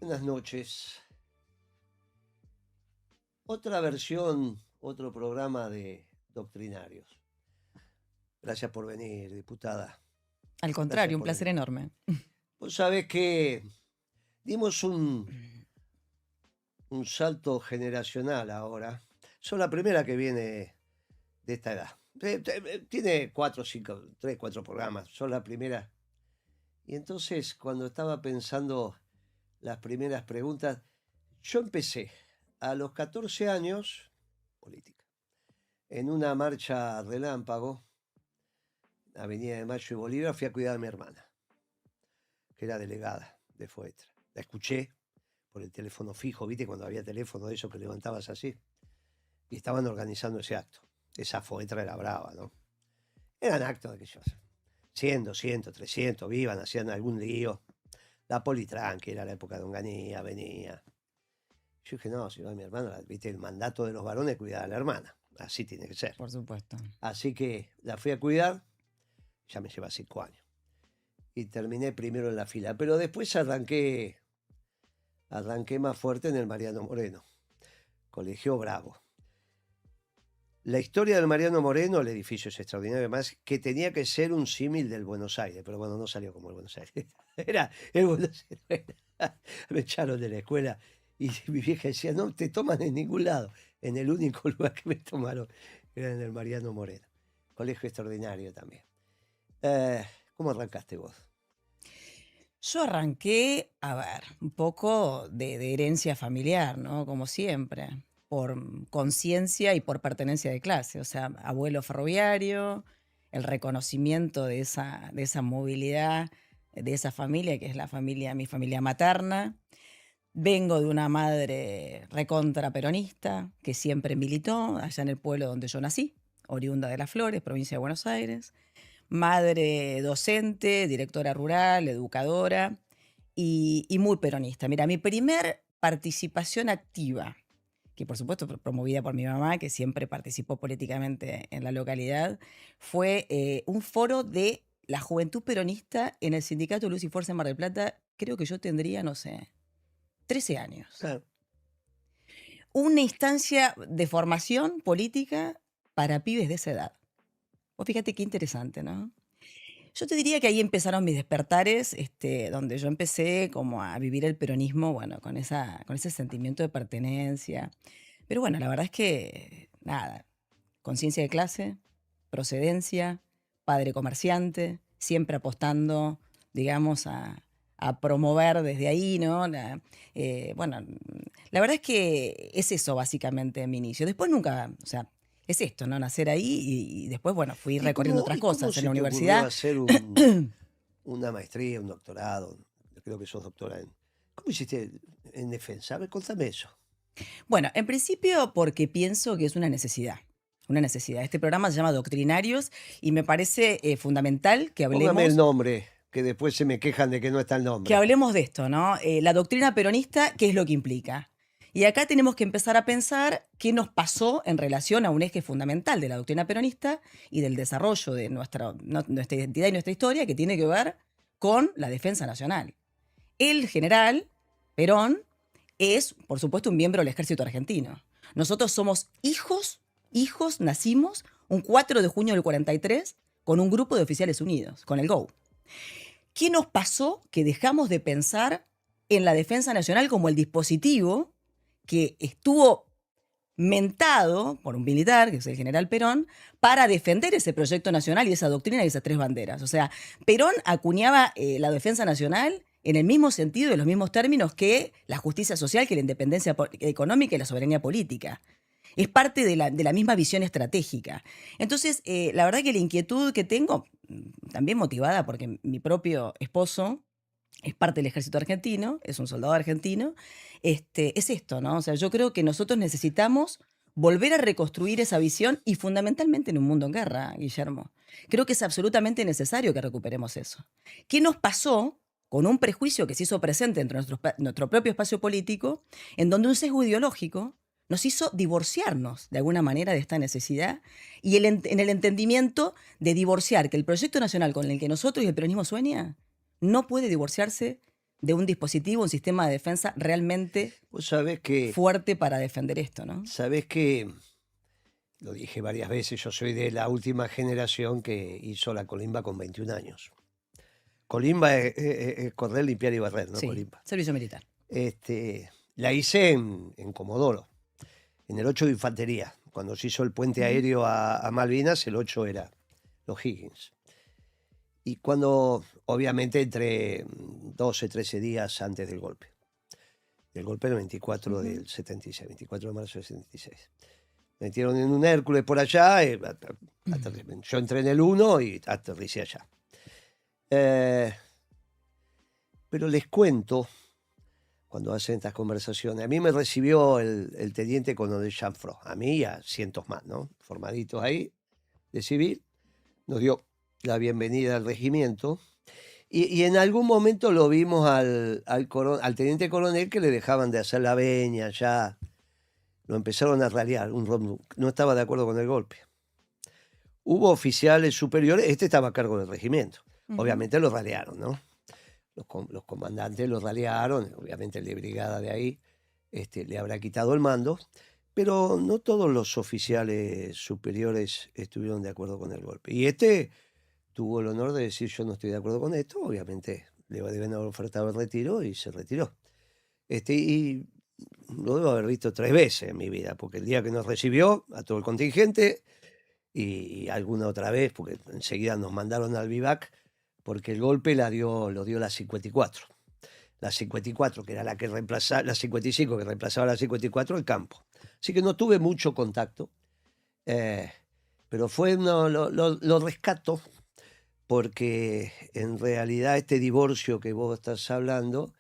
Buenas noches. Otra versión, otro programa de Doctrinarios. Gracias por venir, diputada. Al Gracias contrario, un por placer venir. enorme. Vos sabés que dimos un salto generacional ahora. Soy la primera que viene de esta edad. Tiene 4, 5, 3, 4 programas. Soy la primera. Y entonces, cuando estaba pensando las primeras preguntas, yo empecé a los 14 años, política, en una marcha relámpago, Avenida de Mayo y Bolívar, fui a cuidar a mi hermana, que era delegada de FOETRA. La escuché por el teléfono fijo, ¿viste? Cuando había teléfono de esos que levantabas así. Y estaban organizando ese acto. Esa FOETRA era brava, ¿no? Eran actos de aquellos 100, 200, 300, vivan, hacían algún lío. La poli tranqui, era la época de Onganía, venía. Yo dije, no, si va mi hermana, viste, el mandato de los varones es cuidar a la hermana. Así tiene que ser. Por supuesto. Así que la fui a cuidar, ya me lleva 5 años. Y terminé primero en la fila. Pero después arranqué más fuerte en el Mariano Moreno, Colegio Bravo. La historia del Mariano Moreno, el edificio es extraordinario, además, que tenía que ser un símil del Buenos Aires, pero bueno, no salió como el Buenos Aires. Era el Buenos Aires. Me echaron de la escuela y mi vieja decía, no te toman en ningún lado. En el único lugar que me tomaron era en el Mariano Moreno. Colegio extraordinario también. ¿Cómo arrancaste vos? Yo arranqué, a ver, un poco de herencia familiar, ¿no? Como siempre, por conciencia y por pertenencia de clase. O sea, abuelo ferroviario, el reconocimiento de esa movilidad de esa familia, que es mi familia materna. Vengo de una madre recontra peronista, que siempre militó allá en el pueblo donde yo nací, oriunda de Las Flores, provincia de Buenos Aires. Madre docente, directora rural, educadora y muy peronista. Mira, mi primer participación activa, que por supuesto promovida por mi mamá, que siempre participó políticamente en la localidad, fue un foro de la juventud peronista en el Sindicato Luz y Fuerza en Mar del Plata. Creo que yo tendría, no sé, 13 años. Claro. Una instancia de formación política para pibes de esa edad. Vos fíjate qué interesante, ¿no? Yo te diría que ahí empezaron mis despertares, donde yo empecé como a vivir el peronismo, bueno, con ese sentimiento de pertenencia. Pero bueno, la verdad es que, nada, conciencia de clase, procedencia, padre comerciante, siempre apostando, digamos, a promover desde ahí, ¿no? Bueno, la verdad es que es eso básicamente mi inicio. Después nunca, o sea, es esto, ¿no? Nacer ahí y después, bueno, fui recorriendo otras Y cómo cosas en se la te ocurrió universidad. hacer una maestría, un doctorado? Creo que sos doctora en... ¿Cómo hiciste en defensa? A ver, contame eso. Bueno, en principio porque pienso que es una necesidad. Una necesidad. Este programa se llama Doctrinarios y me parece fundamental Póngame el nombre, que después se me quejan de que no está el que nombre. hablemos de esto, ¿no? La doctrina peronista, ¿qué es lo que implica? Y acá tenemos que empezar a pensar qué nos pasó en relación a un eje fundamental de la doctrina peronista y del desarrollo de nuestra identidad y nuestra historia, que tiene que ver con la defensa nacional. El general Perón es, por supuesto, un miembro del ejército argentino. Nosotros somos hijos, nacimos un 4 de junio del 43 con un grupo de oficiales unidos, con el GO. ¿Qué nos pasó que dejamos de pensar en la defensa nacional como el dispositivo que estuvo mentado por un militar, que es el general Perón, para defender ese proyecto nacional y esa doctrina y esas tres banderas? O sea, Perón acuñaba la defensa nacional en el mismo sentido y en los mismos términos que la justicia social, que la independencia económica y la soberanía política. Es parte de la misma visión estratégica. Entonces, la verdad que la inquietud que tengo, también motivada porque mi propio esposo es parte del ejército argentino, es un soldado argentino, es esto, ¿no? O sea, yo creo que nosotros necesitamos volver a reconstruir esa visión y fundamentalmente en un mundo en guerra, Guillermo. Creo que es absolutamente necesario que recuperemos eso. ¿Qué nos pasó con un prejuicio que se hizo presente entre nuestro propio espacio político, en donde un sesgo ideológico nos hizo divorciarnos de alguna manera de esta necesidad y en el entendimiento de divorciar que el proyecto nacional con el que nosotros y el peronismo sueña no puede divorciarse de un dispositivo, un sistema de defensa realmente Vos fuerte para defender esto, ¿no? sabés que, lo dije varias veces, yo soy de la última generación que hizo la colimba con 21 años. Colimba es correr, limpiar y barrer, ¿no? Sí, Colimba. servicio militar. La hice en Comodoro, en el 8 de Infantería. Cuando se hizo el puente aéreo a Malvinas, el 8 era los Higgins. Y cuando, obviamente, entre 12, 13 días antes del golpe. Del golpe del 24 del 76, 24 de marzo del 76. Me metieron en un Hércules por allá, yo entré en el 1 y aterricé allá. Pero les cuento, cuando hacen estas conversaciones, a mí me recibió el teniente coronel Chanfro, a mí y a cientos más, ¿no? Formaditos ahí, de civil, nos dio la bienvenida al regimiento. Y en algún momento lo vimos al teniente coronel que le dejaban de hacer la veña, ya lo empezaron a ralear, no estaba de acuerdo con el golpe. Hubo oficiales superiores, este estaba a cargo del regimiento, obviamente lo ralearon, ¿no? Los comandantes lo ralearon, obviamente el de brigada de ahí le habrá quitado el mando, pero no todos los oficiales superiores estuvieron de acuerdo con el golpe. Y tuvo el honor de decir: yo no estoy de acuerdo con esto, obviamente le deben haber ofertado el retiro y se retiró. Y lo debo haber visto 3 veces en mi vida, porque el día que nos recibió a todo el contingente y alguna otra vez, porque enseguida nos mandaron al vivac, porque el golpe lo dio la 54. La 54, que era la 55, que reemplazaba a la 54, el campo. Así que no tuve mucho contacto, pero lo rescato, porque en realidad este divorcio que vos estás hablando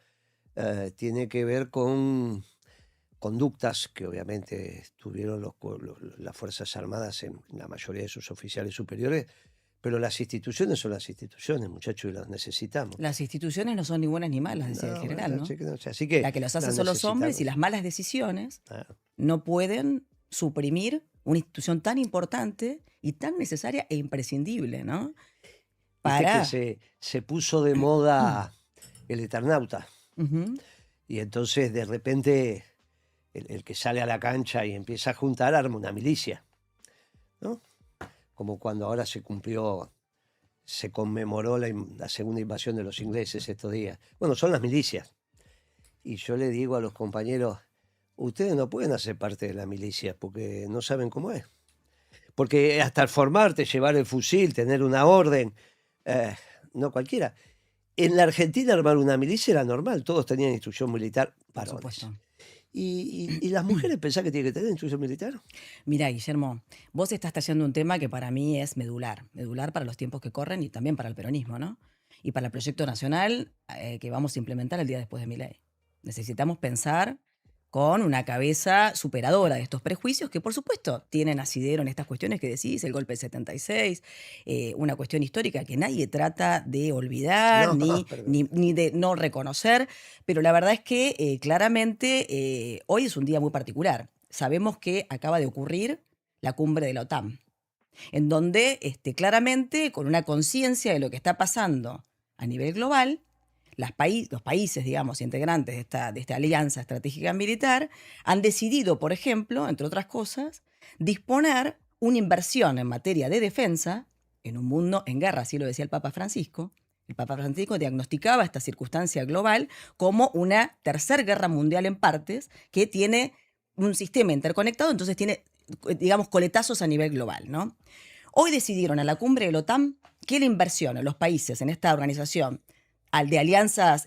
tiene que ver con conductas que obviamente tuvieron las Fuerzas Armadas en la mayoría de sus oficiales superiores, pero las instituciones son las instituciones, muchachos, y las necesitamos. Las instituciones no son ni buenas ni malas, decía el general, ¿no? Así que la que los hacen son los hombres, y las malas decisiones no pueden suprimir una institución tan importante y tan necesaria e imprescindible, ¿no? Que se puso de moda el Eternauta. Y entonces de repente el que sale a la cancha y empieza a juntar arma una milicia, ¿no? Como cuando ahora se conmemoró la segunda invasión de los ingleses estos días. Bueno, son las milicias. Y yo le digo a los compañeros: ustedes no pueden hacer parte de la milicia porque no saben cómo es. Porque hasta el formarte, llevar el fusil, tener una orden, no cualquiera. En la Argentina armar una milicia era normal, todos tenían instrucción militar, varones. Por supuesto. ¿Y las mujeres pensán que tienen que tener instrucción militar? Mirá, Guillermo, vos estás trayendo un tema que para mí es medular para los tiempos que corren y también para el peronismo, ¿no? Y para el proyecto nacional que vamos a implementar el día después de Milei. Necesitamos pensar con una cabeza superadora de estos prejuicios que, por supuesto, tienen asidero en estas cuestiones que decís, el golpe del 76, una cuestión histórica que nadie trata de olvidar ni de no reconocer, pero la verdad es que claramente hoy es un día muy particular. Sabemos que acaba de ocurrir la cumbre de la OTAN, en donde claramente, con una conciencia de lo que está pasando a nivel global, los países, digamos, integrantes de esta alianza estratégica militar han decidido, por ejemplo, entre otras cosas, disponer una inversión en materia de defensa en un mundo en guerra, así lo decía el Papa Francisco. El Papa Francisco diagnosticaba esta circunstancia global como una tercera guerra mundial en partes que tiene un sistema interconectado, entonces tiene, digamos, coletazos a nivel global, ¿no? Hoy decidieron a la cumbre de la OTAN que la inversión en los países en esta organización de alianzas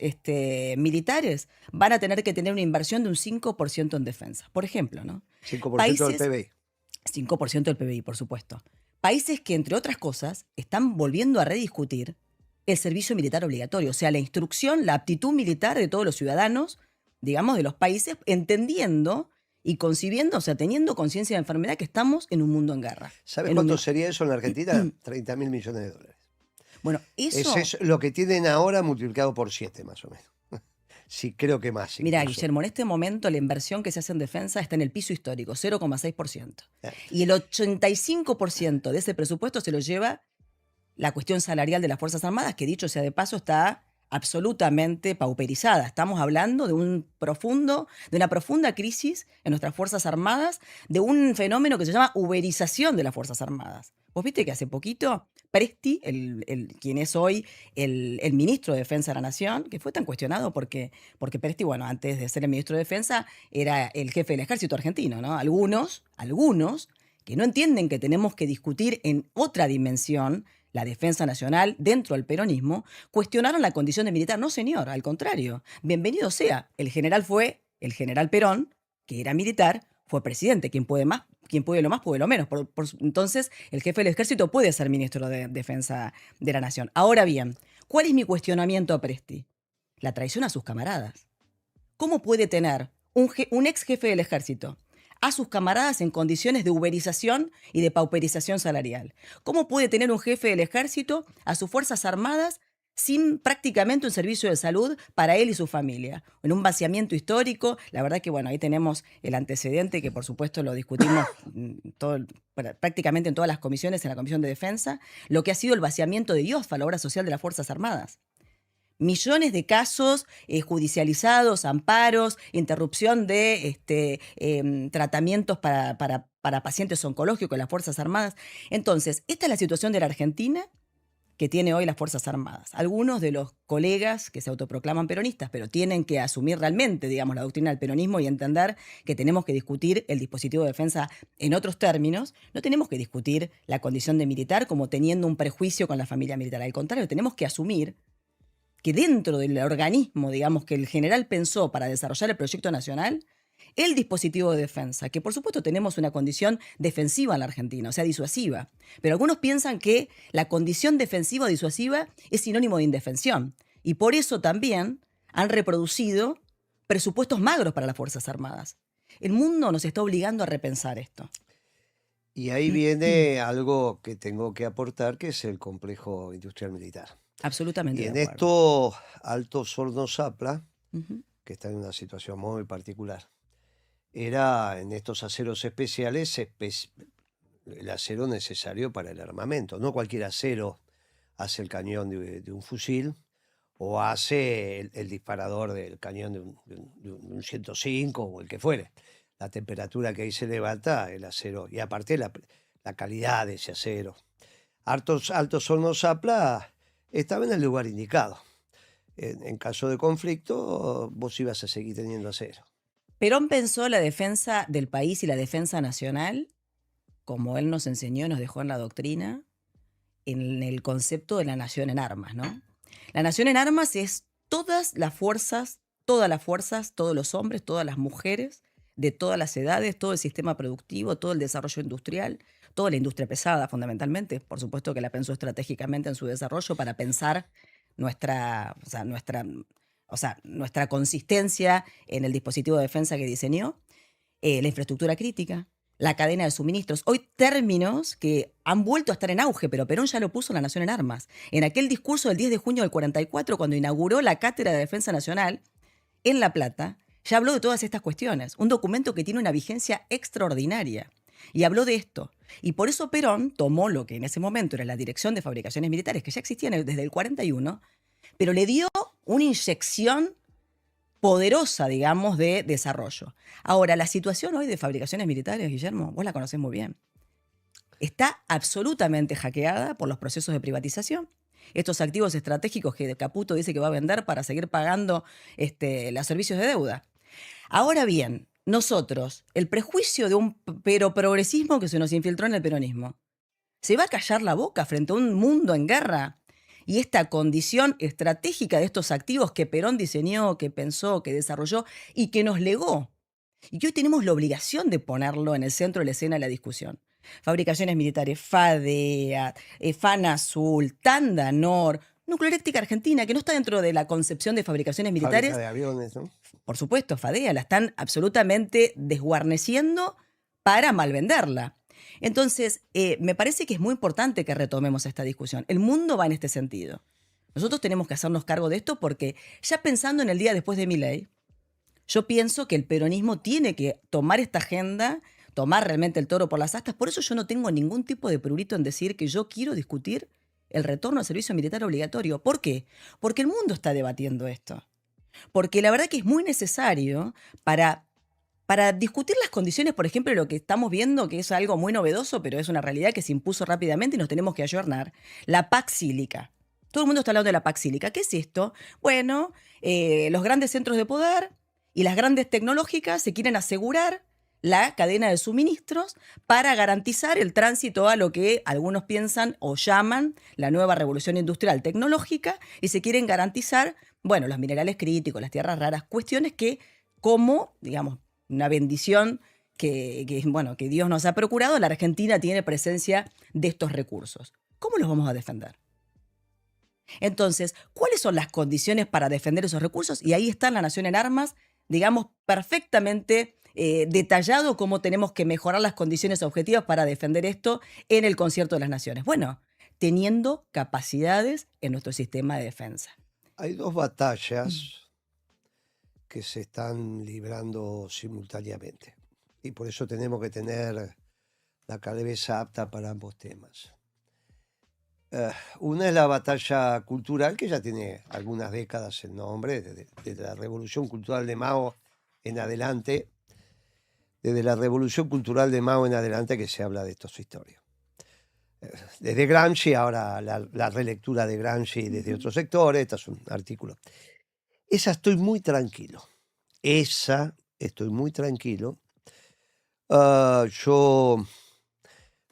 militares van a tener que tener una inversión de un 5% en defensa, por ejemplo, ¿no? 5% del PBI. 5% del PBI, por supuesto. Países que, entre otras cosas, están volviendo a rediscutir el servicio militar obligatorio, o sea, la instrucción, la aptitud militar de todos los ciudadanos, digamos, de los países, entendiendo y concibiendo, o sea, teniendo conciencia de enfermedad que estamos en un mundo en guerra. ¿Sabes cuánto sería eso en la Argentina? 30.000 millones de dólares. Bueno, eso es lo que tienen ahora multiplicado por 7, más o menos. Sí, creo que más. Mira, Guillermo, en este momento la inversión que se hace en defensa está en el piso histórico, 0,6%. Y el 85% de ese presupuesto se lo lleva la cuestión salarial de las Fuerzas Armadas, que dicho sea de paso está absolutamente pauperizada. Estamos hablando de de una profunda crisis en nuestras Fuerzas Armadas, de un fenómeno que se llama uberización de las Fuerzas Armadas. Vos viste que hace poquito Presti, quien es hoy el ministro de Defensa de la Nación, que fue tan cuestionado porque Presti, bueno, antes de ser el ministro de Defensa, era el jefe del ejército argentino, ¿no? Algunos que no entienden que tenemos que discutir en otra dimensión la defensa nacional dentro del peronismo, cuestionaron la condición de militar. No, señor, al contrario. Bienvenido sea. El general Perón, que era militar, fue presidente. Quien puede más, quien puede lo más, puede lo menos. Entonces, el jefe del ejército puede ser ministro de Defensa de la Nación. Ahora bien, ¿cuál es mi cuestionamiento a Presti? La traición a sus camaradas. ¿Cómo puede tener un ex jefe del ejército a sus camaradas en condiciones de uberización y de pauperización salarial? ¿Cómo puede tener un jefe del ejército a sus Fuerzas Armadas sin prácticamente un servicio de salud para él y su familia? En un vaciamiento histórico, la verdad que bueno, ahí tenemos el antecedente que por supuesto lo discutimos prácticamente en todas las comisiones, en la Comisión de Defensa, lo que ha sido el vaciamiento de IOSFA, la obra social de las Fuerzas Armadas. Millones de casos judicializados, amparos, interrupción de tratamientos para pacientes oncológicos en las Fuerzas Armadas. Entonces, esta es la situación de la Argentina que tiene hoy las Fuerzas Armadas. Algunos de los colegas que se autoproclaman peronistas, pero tienen que asumir realmente, digamos, la doctrina del peronismo y entender que tenemos que discutir el dispositivo de defensa en otros términos. No tenemos que discutir la condición de militar como teniendo un prejuicio con la familia militar. Al contrario, tenemos que asumir que dentro del organismo, digamos, que el general pensó para desarrollar el proyecto nacional, el dispositivo de defensa, que por supuesto tenemos una condición defensiva en la Argentina, o sea, disuasiva, pero algunos piensan que la condición defensiva o disuasiva es sinónimo de indefensión, y por eso también han reproducido presupuestos magros para las Fuerzas Armadas. El mundo nos está obligando a repensar esto. Y ahí viene algo que tengo que aportar, que es el complejo industrial militar. Absolutamente Y de en acuerdo. esto, Altos Hornos Zapla, Ujú. que está en una situación muy particular, era en estos aceros especiales el acero necesario para el armamento. No cualquier acero hace el cañón de un fusil o hace el disparador del cañón de un 105 o el que fuere. La temperatura que ahí se levanta, el acero, y aparte la calidad de ese acero. Altos Hornos Zapla estaba en el lugar indicado. En caso de conflicto, vos ibas a seguir teniendo acero. Perón pensó la defensa del país y la defensa nacional, como él nos enseñó y nos dejó en la doctrina, en el concepto de la nación en armas, ¿no? La nación en armas es todas las fuerzas, todos los hombres, todas las mujeres, de todas las edades, todo el sistema productivo, todo el desarrollo industrial, toda la industria pesada fundamentalmente, por supuesto que la pensó estratégicamente en su desarrollo para pensar nuestra consistencia en el dispositivo de defensa que diseñó, la infraestructura crítica, la cadena de suministros. Hoy términos que han vuelto a estar en auge, pero Perón ya lo puso en la Nación en Armas. En aquel discurso del 10 de junio del 44, cuando inauguró la Cátedra de Defensa Nacional en La Plata, ya habló de todas estas cuestiones. Un documento que tiene una vigencia extraordinaria. Y habló de esto. Y por eso Perón tomó lo que en ese momento era la Dirección de Fabricaciones Militares, que ya existía desde el 41, pero le dio una inyección poderosa, digamos, de desarrollo. Ahora, la situación hoy de fabricaciones militares, Guillermo, vos la conocés muy bien, está absolutamente hackeada por los procesos de privatización. Estos activos estratégicos que Caputo dice que va a vender para seguir pagando los servicios de deuda. Ahora bien, nosotros, el prejuicio de un progresismo que se nos infiltró en el peronismo, ¿se va a callar la boca frente a un mundo en guerra? Y esta condición estratégica de estos activos que Perón diseñó, que pensó, que desarrolló y que nos legó. Y que hoy tenemos la obligación de ponerlo en el centro de la escena de la discusión. Fabricaciones militares, FADEA, FANASUL, Tandanor, Nuclearéctrica Argentina, que no está dentro de la concepción de fabricaciones militares. Fábrica de aviones, ¿no? Por supuesto, FADEA, la están absolutamente desguarneciendo para malvenderla. Entonces, me parece que es muy importante que retomemos esta discusión. El mundo va en este sentido. Nosotros tenemos que hacernos cargo de esto porque ya pensando en el día después de Milei, yo pienso que el peronismo tiene que tomar esta agenda, tomar realmente el toro por las astas. Por eso yo no tengo ningún tipo de prurito en decir que yo quiero discutir el retorno al servicio militar obligatorio. ¿Por qué? Porque el mundo está debatiendo esto. Porque la verdad que es muy necesario para discutir las condiciones, por ejemplo, de lo que estamos viendo, que es algo muy novedoso, pero es una realidad que se impuso rápidamente y nos tenemos que ayornar, la Paxílica. Todo el mundo está hablando de la Paxílica. ¿Qué es esto? Bueno, los grandes centros de poder y las grandes tecnológicas se quieren asegurar la cadena de suministros para garantizar el tránsito a lo que algunos piensan o llaman la nueva revolución industrial tecnológica, y se quieren garantizar, bueno, los minerales críticos, las tierras raras, cuestiones que, como, digamos, una bendición bueno, que Dios nos ha procurado, la Argentina tiene presencia de estos recursos. ¿Cómo los vamos a defender? Entonces, ¿cuáles son las condiciones para defender esos recursos? Y ahí está la Nación en Armas, digamos, perfectamente detallado cómo tenemos que mejorar las condiciones objetivas para defender esto en el Concierto de las Naciones. Bueno, teniendo capacidades en nuestro sistema de defensa. Hay dos batallas que se están librando simultáneamente. Y por eso tenemos que tener la cabeza apta para ambos temas. Una es la batalla cultural, que ya tiene algunas décadas el nombre, desde la Revolución Cultural de Mao en adelante. Desde la Revolución Cultural de Mao en adelante que se habla de esta historia. Desde Gramsci, ahora la relectura de Gramsci desde otros sectores, este es un artículo. Esa estoy muy tranquilo. Yo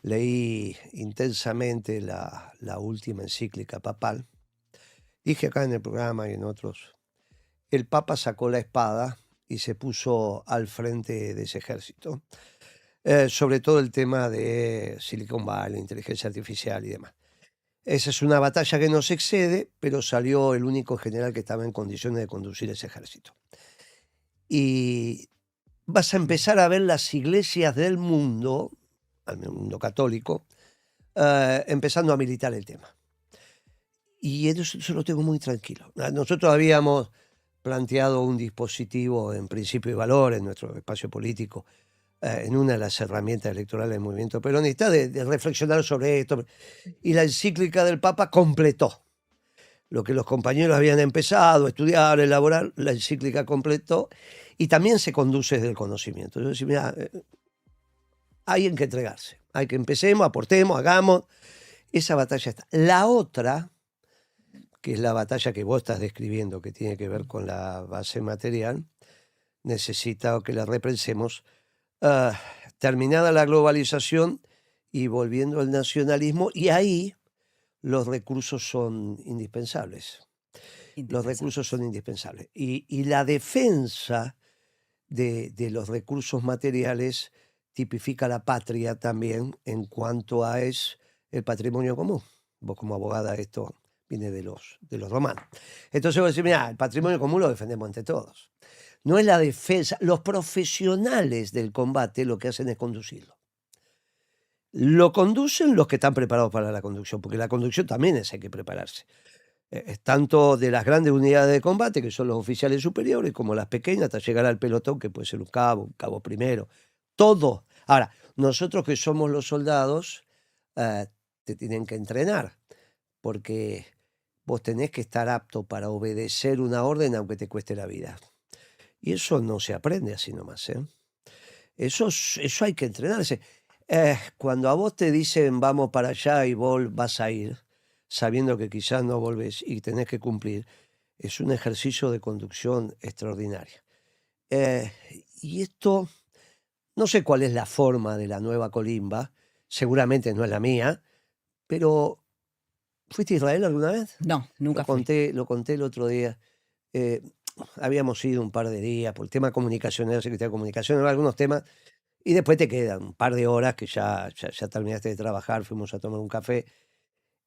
leí intensamente la última encíclica papal. Dije acá en el programa y en otros, el Papa sacó la espada y se puso al frente de ese ejército. Sobre todo el tema de Silicon Valley, inteligencia artificial y demás. Esa es una batalla que nos excede, pero salió el único general que estaba en condiciones de conducir ese ejército. Y vas a empezar a ver las iglesias del mundo, al mundo católico, empezando a militar el tema. Y eso lo tengo muy tranquilo. Nosotros habíamos planteado un dispositivo en principio y valor en nuestro espacio político, en una de las herramientas electorales del movimiento peronista, de reflexionar sobre esto. Y la encíclica del Papa completó lo que los compañeros habían empezado a estudiar, a elaborar. La encíclica completó y también se conduce desde el conocimiento. Yo decía, mira, hay que entregarse, hay que empecemos, aportemos, hagamos. Esa batalla está. La otra, que es la batalla que vos estás describiendo, que tiene que ver con la base material, necesita que la repensemos. Terminada la globalización y volviendo al nacionalismo, y ahí los recursos son indispensables. Los recursos son indispensables. Y la defensa de los recursos materiales tipifica la patria también en cuanto a es el patrimonio común. Vos como abogada esto viene de los romanos. Entonces vos decís, mira, el patrimonio común lo defendemos entre todos. No es la defensa. Los profesionales del combate lo que hacen es conducirlo. Lo conducen los que están preparados para la conducción, porque la conducción también hay que prepararse. Tanto de las grandes unidades de combate, que son los oficiales superiores, como las pequeñas, hasta llegar al pelotón, que puede ser un cabo primero. Todo. Ahora, nosotros que somos los soldados, te tienen que entrenar, porque vos tenés que estar apto para obedecer una orden aunque te cueste la vida. Y eso no se aprende así nomás, ¿eh? Eso hay que entrenarse. Cuando a vos te dicen vamos para allá y vos vas a ir, sabiendo que quizás no volvés y tenés que cumplir, es un ejercicio de conducción extraordinario. Y esto, no sé cuál es la forma de la nueva Colimba, seguramente no es la mía, pero ¿fuiste a Israel alguna vez? No, nunca Lo conté el otro día. Habíamos ido un par de días por el tema comunicacionero, Secretaría de Comunicación, algunos temas, y después te quedan un par de horas que ya terminaste de trabajar, fuimos a tomar un café.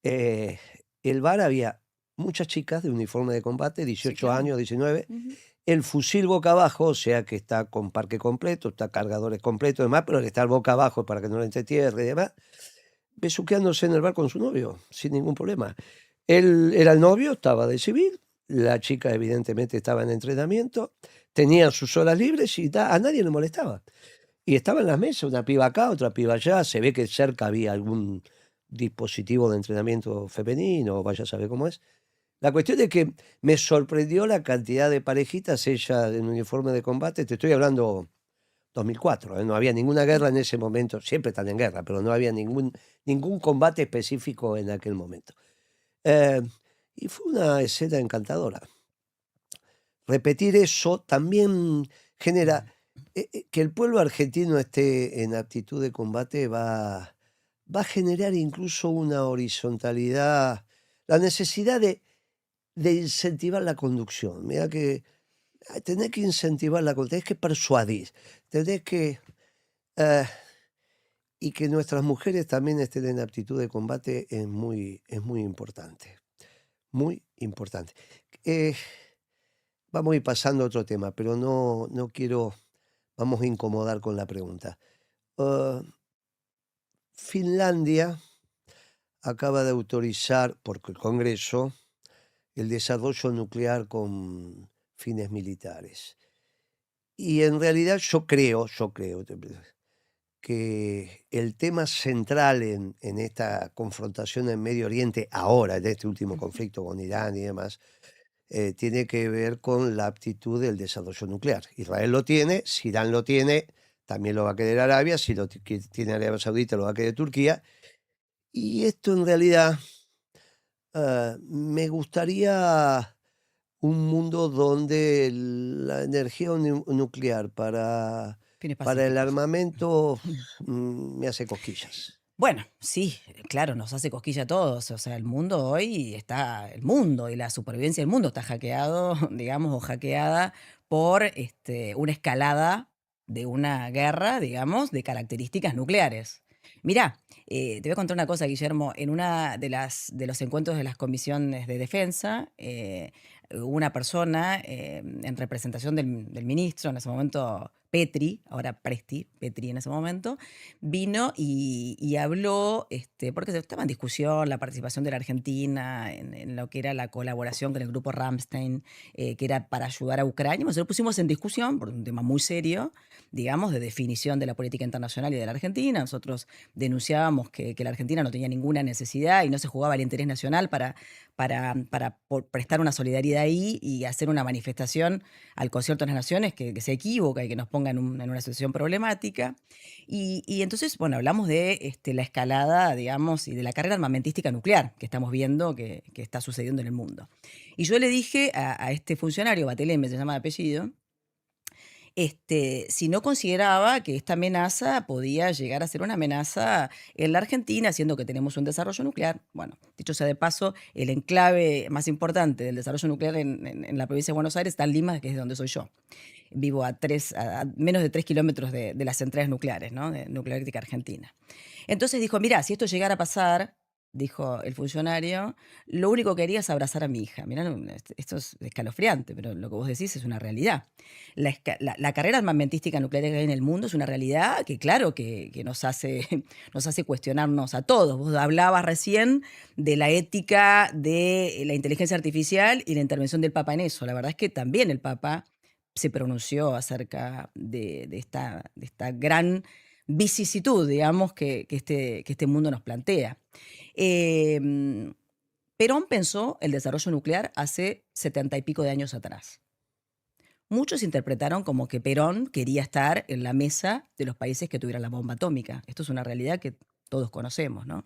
El bar había muchas chicas de uniforme de combate, 18 Sí, claro. años, 19, Ujú. el fusil boca abajo, o sea que está con parque completo, está cargadores completos y demás, pero el estar boca abajo para que no le entre tierra y demás, besuqueándose en el bar con su novio, sin ningún problema. Él era el novio, estaba de civil, la chica evidentemente estaba en entrenamiento, tenía sus horas libres y a nadie le molestaba. Y estaba en las mesas, una piba acá, otra piba allá, se ve que cerca había algún dispositivo de entrenamiento femenino, vaya a saber cómo es. La cuestión es que me sorprendió la cantidad de parejitas, ella en uniforme de combate, te estoy hablando 2004, no había ninguna guerra en ese momento, siempre están en guerra, pero no había ningún combate específico en aquel momento. Eh, y fue una escena encantadora. Repetir eso también genera que el pueblo argentino esté en actitud de combate va a generar incluso una horizontalidad, la necesidad de incentivar la conducción. Mira que tenés que incentivar la conducción, tenés que persuadir, tenés que... eh, y que nuestras mujeres también estén en actitud de combate es muy importante, muy importante. Eh, Vamos a ir pasando a otro tema, pero no quiero, vamos a incomodar con la pregunta. Ah, Finlandia acaba de autorizar, por el Congreso, el desarrollo nuclear con fines militares. Y en realidad yo creo que el tema central en esta confrontación en Medio Oriente, ahora, en este último conflicto con Irán y demás, tiene que ver con la aptitud del desarrollo nuclear. Israel lo tiene, si Irán lo tiene, también lo va a querer Arabia, si lo tiene Arabia Saudita, lo va a querer Turquía. Y esto en realidad me gustaría un mundo donde la energía nuclear Fines para el pacíficos. armamento me hace cosquillas. Bueno, sí, claro, nos hace cosquilla a todos. O sea, el mundo hoy el mundo y la supervivencia del mundo está hackeado, digamos, o hackeada por una escalada de una guerra, digamos, de características nucleares. Mirá, te voy a contar una cosa, Guillermo. En una de los encuentros de las comisiones de defensa, hubo una persona en representación del ministro, en ese momento Petri, ahora Petri en ese momento, vino y habló, porque estaba en discusión la participación de la Argentina en lo que era la colaboración con el grupo Ramstein, que era para ayudar a Ucrania. Nosotros lo pusimos en discusión por un tema muy serio, digamos, de definición de la política internacional y de la Argentina. Nosotros denunciábamos que la Argentina no tenía ninguna necesidad y no se jugaba el interés nacional para prestar una solidaridad ahí y hacer una manifestación al concierto de las naciones que se equivoca y que nos ponga en una situación problemática. Y entonces, bueno, hablamos de la escalada, digamos, y de la carrera armamentística nuclear que estamos viendo que está sucediendo en el mundo. Y yo le dije a este funcionario, Bateleme se llama de apellido, si no consideraba que esta amenaza podía llegar a ser una amenaza en la Argentina, siendo que tenemos un desarrollo nuclear. Bueno, dicho sea de paso, el enclave más importante del desarrollo nuclear en la provincia de Buenos Aires está en Lima, que es de donde soy yo. Vivo a menos de 3 kilómetros de las centrales nucleares, ¿no? De Nuclear Eléctrica Argentina. Entonces dijo, mirá, si esto llegara a pasar, dijo el funcionario, lo único que quería es abrazar a mi hija. Mirá, esto es escalofriante, pero lo que vos decís es una realidad. La carrera armamentística nuclear que hay en el mundo es una realidad que, claro, que nos hace cuestionarnos a todos. Vos hablabas recién de la ética de la inteligencia artificial y la intervención del Papa en eso. La verdad es que también el Papa se pronunció acerca de esta gran vicisitud, digamos, que este mundo nos plantea. Em, Perón pensó el desarrollo nuclear hace 70 y pico de años atrás. Muchos interpretaron como que Perón quería estar en la mesa de los países que tuvieran la bomba atómica. Esto es una realidad que todos conocemos, ¿no?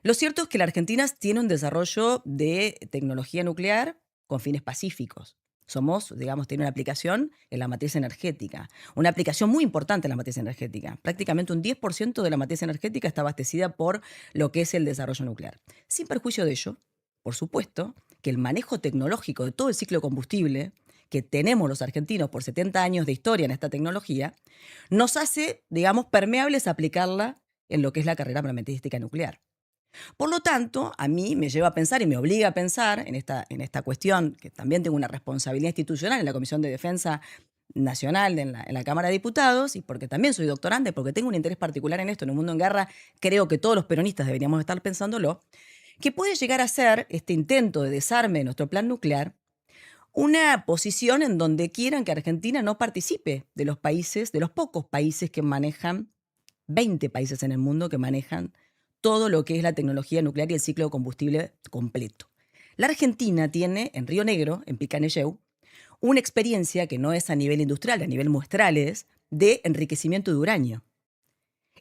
Lo cierto es que la Argentina tiene un desarrollo de tecnología nuclear con fines pacíficos. Tiene una aplicación en la matriz energética, una aplicación muy importante en la matriz energética. Prácticamente un 10% de la matriz energética está abastecida por lo que es el desarrollo nuclear. Sin perjuicio de ello, por supuesto, que el manejo tecnológico de todo el ciclo de combustible que tenemos los argentinos por 70 años de historia en esta tecnología, nos hace, digamos, permeables a aplicarla en lo que es la carrera armamentística nuclear. Por lo tanto, a mí me lleva a pensar y me obliga a pensar en esta cuestión, que también tengo una responsabilidad institucional en la Comisión de Defensa Nacional en la Cámara de Diputados, y porque también soy doctorante, porque tengo un interés particular en esto, en un mundo en guerra, creo que todos los peronistas deberíamos estar pensándolo, que puede llegar a ser este intento de desarme de nuestro plan nuclear una posición en donde quieran que Argentina no participe de los pocos países que manejan, 20 países en el mundo que manejan todo lo que es la tecnología nuclear y el ciclo de combustible completo. La Argentina tiene en Río Negro, en Picanelleu, una experiencia que no es a nivel industrial, a nivel muestrales, de enriquecimiento de uranio.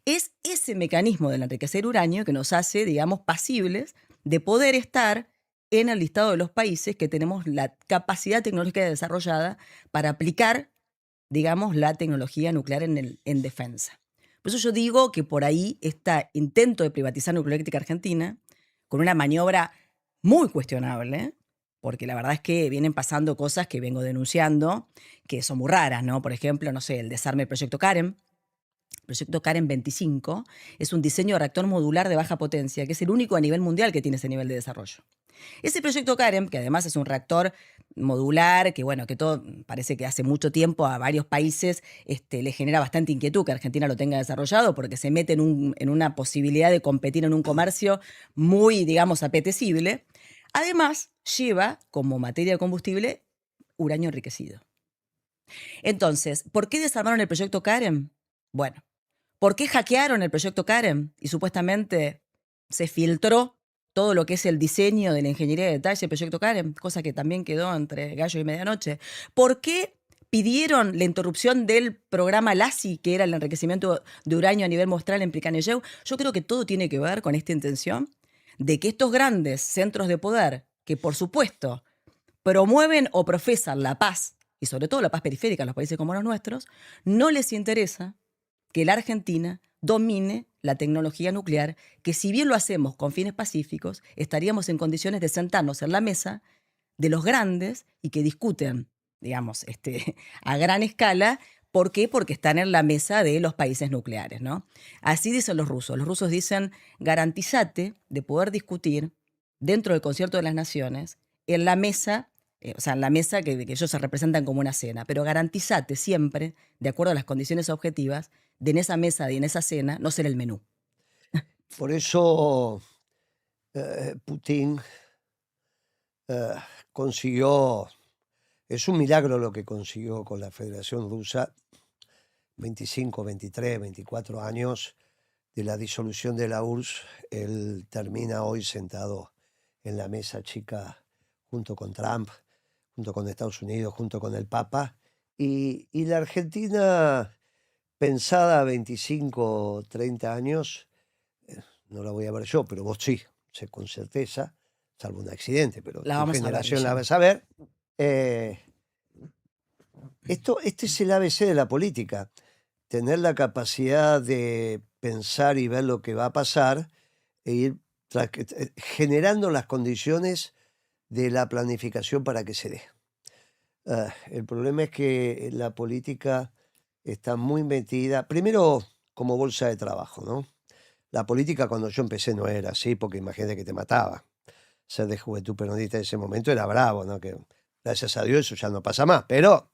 Es ese mecanismo del enriquecer uranio que nos hace, digamos, pasibles de poder estar en el listado de los países que tenemos la capacidad tecnológica desarrollada para aplicar, digamos, la tecnología nuclear en defensa. Por eso yo digo que por ahí este intento de privatizar Nuclearélectrica Argentina, con una maniobra muy cuestionable, porque la verdad es que vienen pasando cosas que vengo denunciando, que son muy raras, ¿no? Por ejemplo, no sé, el desarme del proyecto Karen. El proyecto Karen 25 es un diseño de reactor modular de baja potencia, que es el único a nivel mundial que tiene ese nivel de desarrollo. Ese proyecto Karen, que además es un reactor modular, que bueno, que todo parece que hace mucho tiempo a varios países le genera bastante inquietud que Argentina lo tenga desarrollado, porque se mete en una posibilidad de competir en un comercio muy, digamos, apetecible. Además, lleva como materia de combustible uranio enriquecido. Entonces, ¿por qué desarmaron el proyecto Karen? Bueno, ¿por qué hackearon el proyecto Karen? Y supuestamente se filtró todo lo que es el diseño de la ingeniería de detalle del proyecto Karen, cosa que también quedó entre gallo y medianoche. ¿Por qué pidieron la interrupción del programa LASI, que era el enriquecimiento de uranio a nivel muestral en Picanelleu? Yo creo que todo tiene que ver con esta intención de que estos grandes centros de poder, que por supuesto promueven o profesan la paz, y sobre todo la paz periférica en los países como los nuestros, no les interesa que la Argentina domine la tecnología nuclear, que si bien lo hacemos con fines pacíficos, estaríamos en condiciones de sentarnos en la mesa de los grandes y que discuten, digamos, a gran escala. ¿Por qué? Porque están en la mesa de los países nucleares, ¿no? Así dicen los rusos. Los rusos dicen, garantizate de poder discutir dentro del concierto de las naciones en la mesa, o sea, en la mesa que ellos se representan como una cena, pero garantizate siempre, de acuerdo a las condiciones objetivas, de en esa mesa y en esa cena no ser el menú. Por eso Putin consiguió, es un milagro lo que consiguió con la Federación Rusa, 25, 23, 24 años de la disolución de la URSS, él termina hoy sentado en la mesa chica junto con Trump, junto con Estados Unidos, junto con el Papa, y la Argentina, pensada a 25, 30 años, no la voy a ver yo, pero vos sí, sé con certeza, salvo un accidente, pero La tu vamos a ver, generación la Guillermo. vas a ver. Este es el ABC de la política, tener la capacidad de pensar y ver lo que va a pasar e ir generando las condiciones de la planificación para que se dé. El problema es que la política está muy metida, primero como bolsa de trabajo, ¿no? La política cuando yo empecé no era así, porque imagínate que te mataba. Ser de Juventud Peronista en ese momento era bravo, ¿no? Que gracias a Dios eso ya no pasa más, pero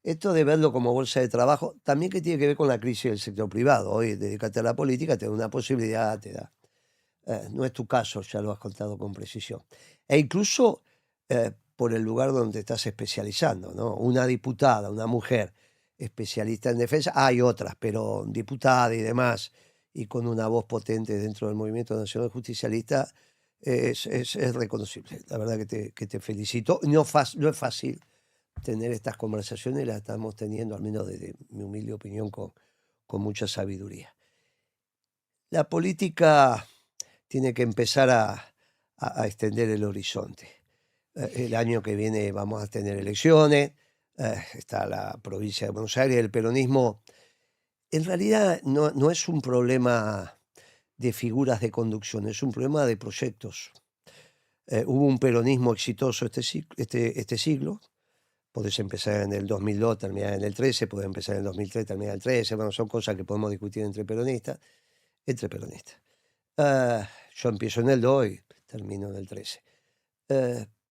esto de verlo como bolsa de trabajo, también que tiene que ver con la crisis del sector privado. Hoy dedicarte a la política te da una posibilidad, te da. No es tu caso, ya lo has contado con precisión. E incluso por el lugar donde te estás especializando, ¿no? Una diputada, una mujer especialista en defensa, hay otras, pero diputada y demás, y con una voz potente dentro del Movimiento Nacional Justicialista, es reconocible. La verdad que te felicito. No es fácil tener estas conversaciones, las estamos teniendo, al menos desde mi humilde opinión, con mucha sabiduría. La política tiene que empezar a extender el horizonte. El año que viene vamos a tener elecciones, está la provincia de Buenos Aires, el peronismo. En realidad no es un problema de figuras de conducción, es un problema de proyectos. Hubo un peronismo exitoso este siglo. Podés empezar en el 2002, terminar en el 13, podés empezar en el 2003, terminar en el 13. Bueno, son cosas que podemos discutir entre peronistas. Yo empiezo en el 2 y termino en el 13.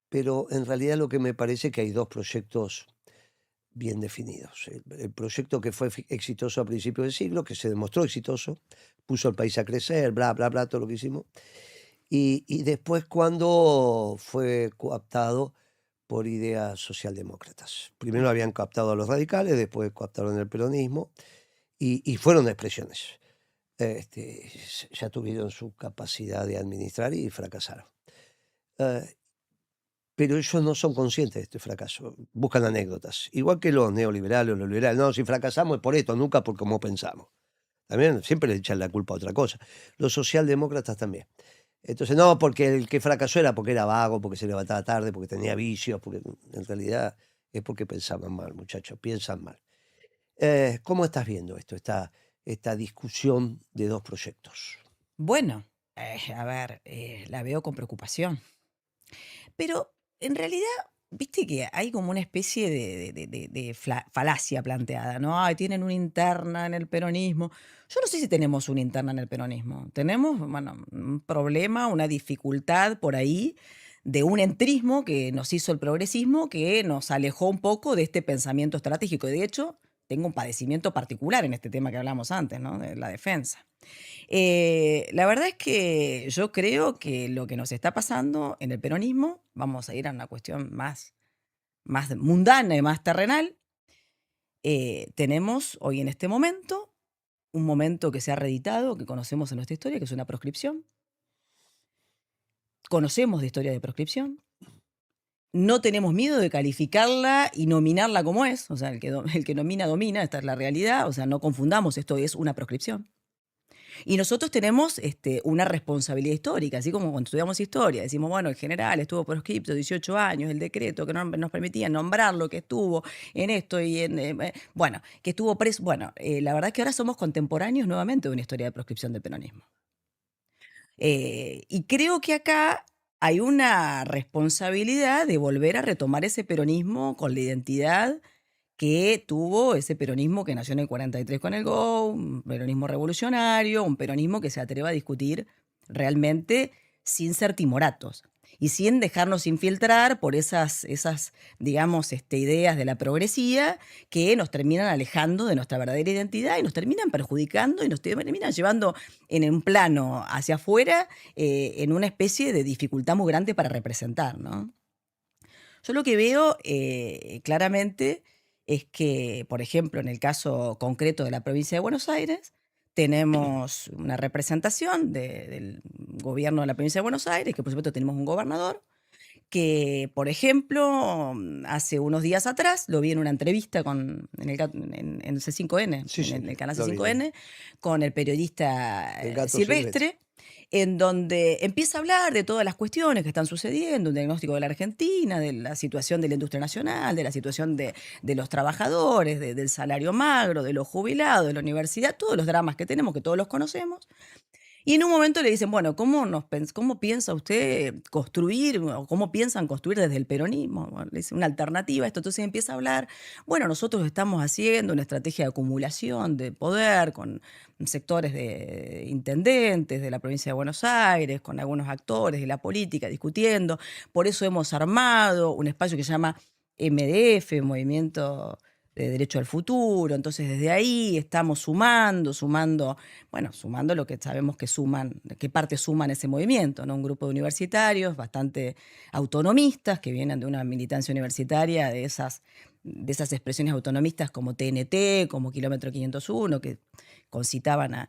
Pero en realidad lo que me parece que hay dos proyectos bien definidos. El proyecto que fue exitoso a principios del siglo, que se demostró exitoso, puso al país a crecer, bla, bla, bla, todo lo que hicimos. Y después cuando fue cooptado por ideas socialdemócratas. Primero habían cooptado a los radicales, después cooptaron el peronismo y fueron expresiones. ya tuvieron su capacidad de administrar y fracasaron. Eh, pero ellos no son conscientes de este fracaso, buscan anécdotas. Igual que los neoliberales o los liberales, no, si fracasamos es por esto, nunca por cómo pensamos. También siempre le echan la culpa a otra cosa. Los socialdemócratas también. Entonces, no, porque el que fracasó era porque era vago, porque se levantaba tarde, porque tenía vicios, porque en realidad es porque pensaban mal, muchachos, piensan mal. ¿Cómo estás viendo esto, esta discusión de dos proyectos? Bueno, a ver, la veo con preocupación. Pero en realidad, viste que hay como una especie de falacia planteada, ¿no? Ay, tienen una interna en el peronismo. Yo no sé si tenemos una interna en el peronismo. Tenemos, bueno, un problema, una dificultad por ahí de un entrismo que nos hizo el progresismo, que nos alejó un poco de este pensamiento estratégico. Y de hecho, tengo un padecimiento particular en este tema que hablamos antes, ¿no? De la defensa. La verdad es que yo creo que lo que nos está pasando en el peronismo, vamos a ir a una cuestión más mundana y más terrenal. Tenemos hoy en este momento un momento que se ha reeditado, que conocemos en nuestra historia, que es una proscripción. Conocemos de historia de proscripción. No tenemos miedo de calificarla y nominarla como es. O sea, el que nomina, domina. Esta es la realidad. O sea, no confundamos, esto es una proscripción. Y nosotros tenemos una responsabilidad histórica, así como cuando estudiamos historia, decimos, bueno, el general estuvo proscripto 18 años, el decreto que no nos permitía nombrarlo, que estuvo en esto y bueno, que estuvo preso. Bueno, la verdad es que ahora somos contemporáneos nuevamente de una historia de proscripción del peronismo. Y creo que acá hay una responsabilidad de volver a retomar ese peronismo con la identidad que tuvo ese peronismo que nació en el 43 con el GO, un peronismo revolucionario, un peronismo que se atreva a discutir realmente sin ser timoratos y sin dejarnos infiltrar por esas digamos, ideas de la progresía que nos terminan alejando de nuestra verdadera identidad y nos terminan perjudicando y nos terminan llevando en un plano hacia afuera en una especie de dificultad muy grande para representar, ¿no? Yo lo que veo claramente es que, por ejemplo, en el caso concreto de la provincia de Buenos Aires, tenemos una representación del gobierno de la provincia de Buenos Aires, que por supuesto tenemos un gobernador, que, por ejemplo, hace unos días atrás, lo vi en una entrevista en C5N, Sí, sí, en el canal lo vi, C5N, con el periodista el gato silvestre. Silvestre, en donde empieza a hablar de todas las cuestiones que están sucediendo, un diagnóstico de la Argentina, de la situación de la industria nacional, de la situación de los trabajadores, del salario magro, de los jubilados, de la universidad, todos los dramas que tenemos, que todos los conocemos. Y en un momento le dicen, bueno, ¿cómo piensa usted construir o cómo piensan construir desde el peronismo? Bueno, le dice una alternativa a esto. Entonces empieza a hablar, bueno, nosotros estamos haciendo una estrategia de acumulación de poder con sectores de intendentes de la provincia de Buenos Aires, con algunos actores de la política discutiendo. Por eso hemos armado un espacio que se llama MDF, Movimiento de Derecho al Futuro. Entonces desde ahí estamos sumando lo que sabemos que suman, qué parte suman ese movimiento, ¿no? Un grupo de universitarios bastante autonomistas que vienen de una militancia universitaria de esas expresiones autonomistas como TNT, como Kilómetro 501, que citaban a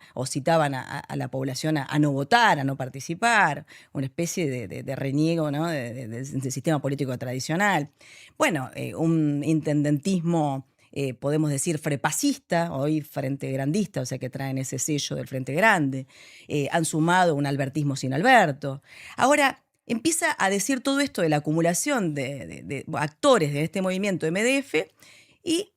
la población a no votar, a no participar, una especie de reniego, ¿no? del sistema político tradicional. Bueno, un intendentismo podemos decir frepacista, hoy Frente Grandista, o sea que traen ese sello del Frente Grande, han sumado un albertismo sin Alberto. Ahora, empieza a decir todo esto de la acumulación de actores de este movimiento MDF y